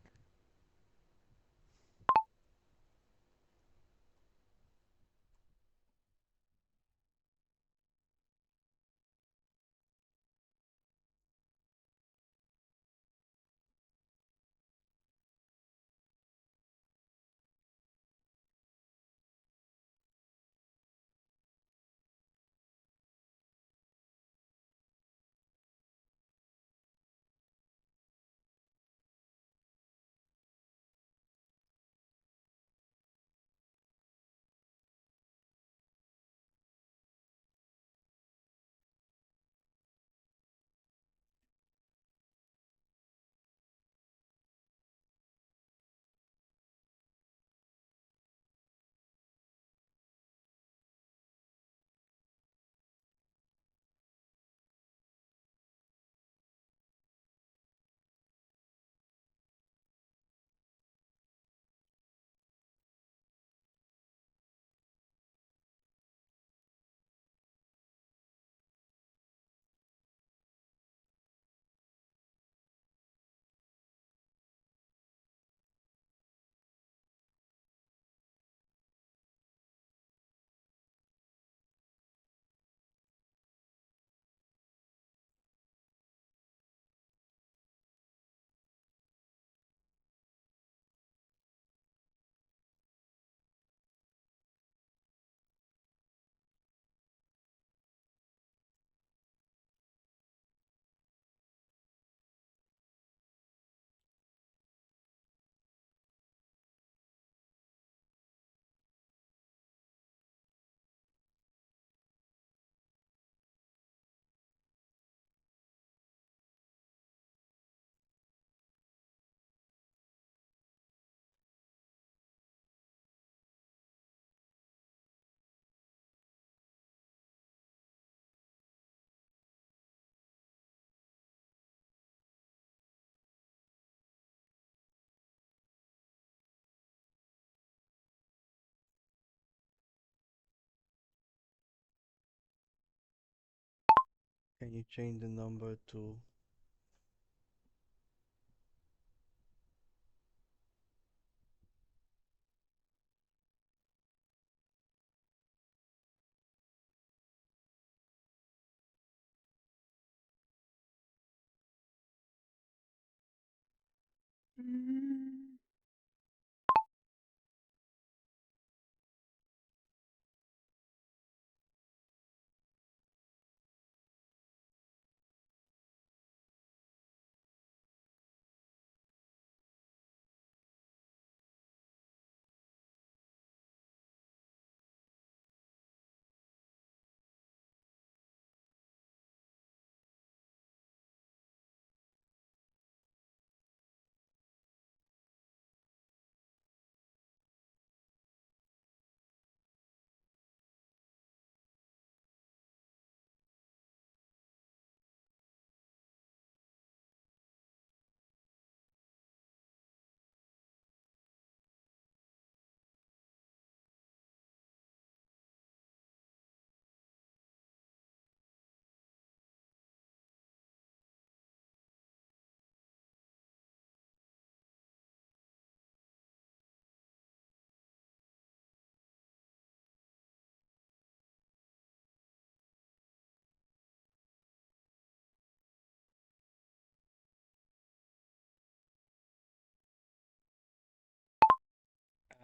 Can you change the number to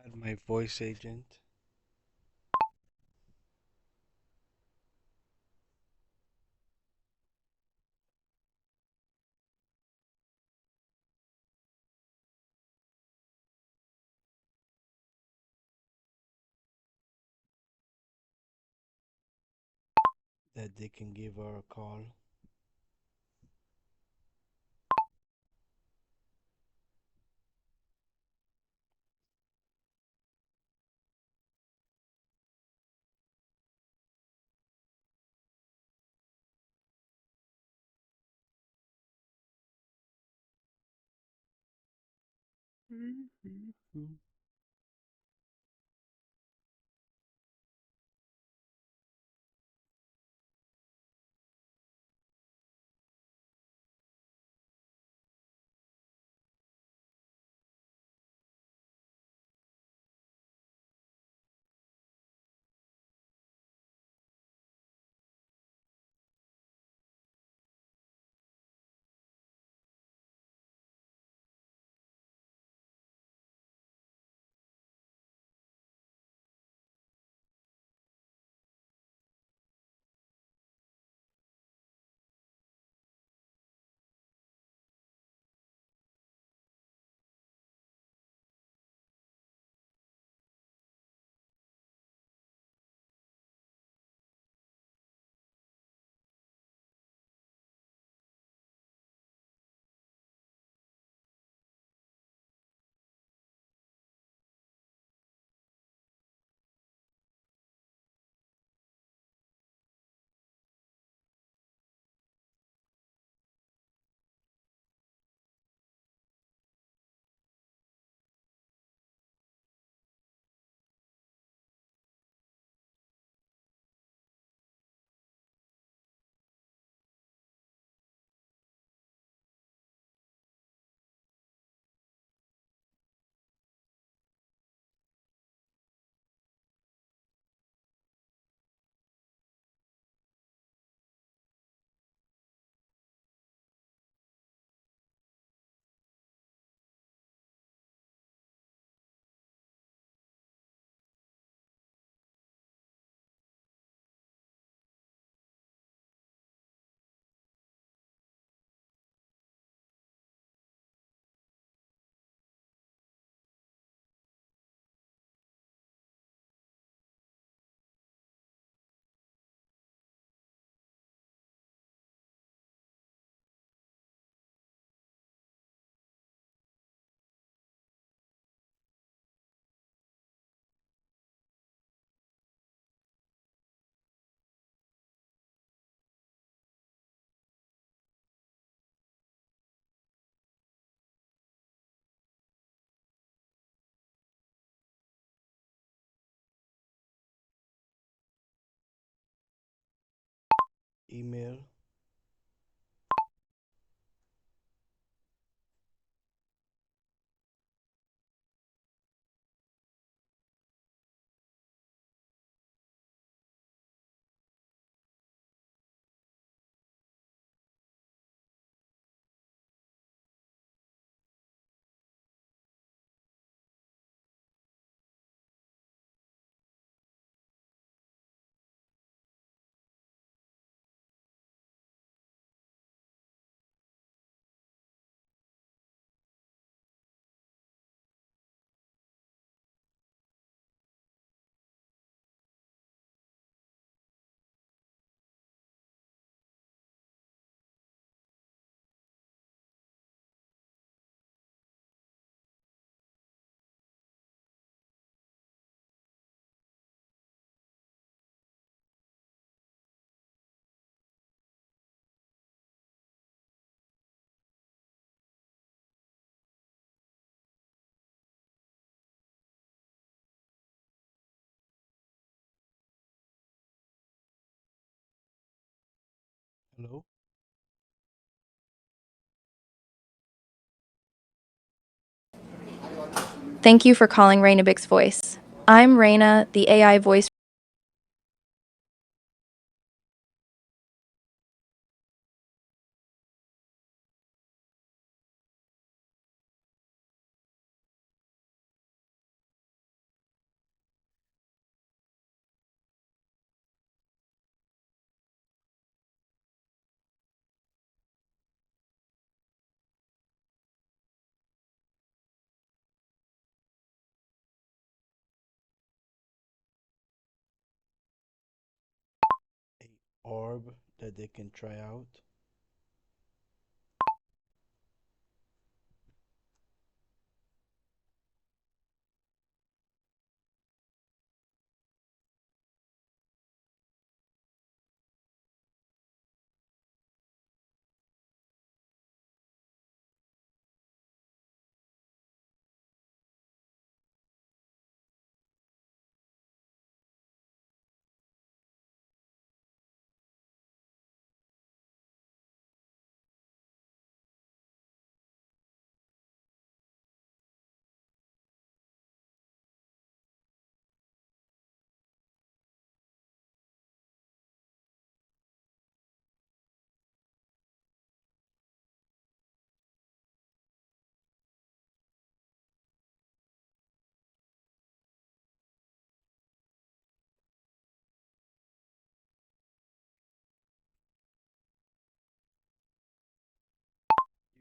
add my voice agent? That they can give her a call. Email. Hello? Thank you for calling Reynubix Voice. I'm Reyna, the AI voice. A orb that they can try out.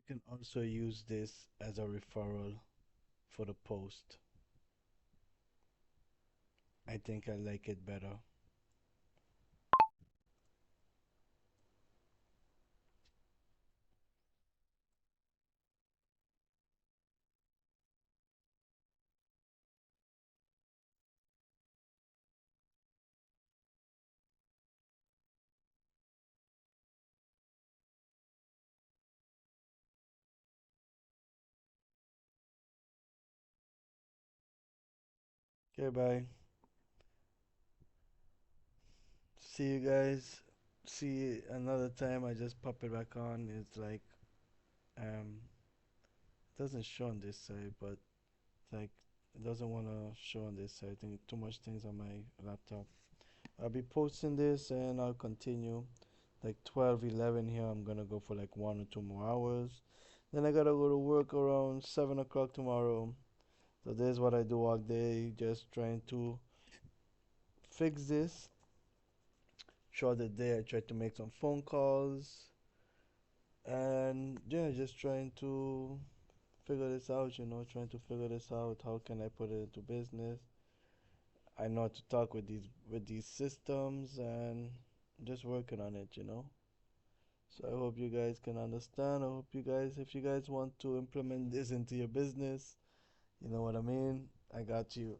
You can also use this as a referral for the post. I think I like it better. Okay, bye. See you guys. See another time. I just pop it back on. It's like um doesn't show on this side, but like it doesn't want to show on this side. I think too much things on my laptop. I'll be posting this and I'll continue like 12, 11 here. I'm gonna go for like 1 or 2 more hours. Then I gotta go to work around 7 o'clock tomorrow. So this is what I do all day, just trying to fix this. Throughout the day, I try to make some phone calls, and yeah, just trying to figure this out. Trying to figure this out. How can I put it into business? I know how to talk with these systems, and just working on it. So I hope you guys can understand. I hope you guys, if you guys want to implement this into your business, you know what I mean. I got you.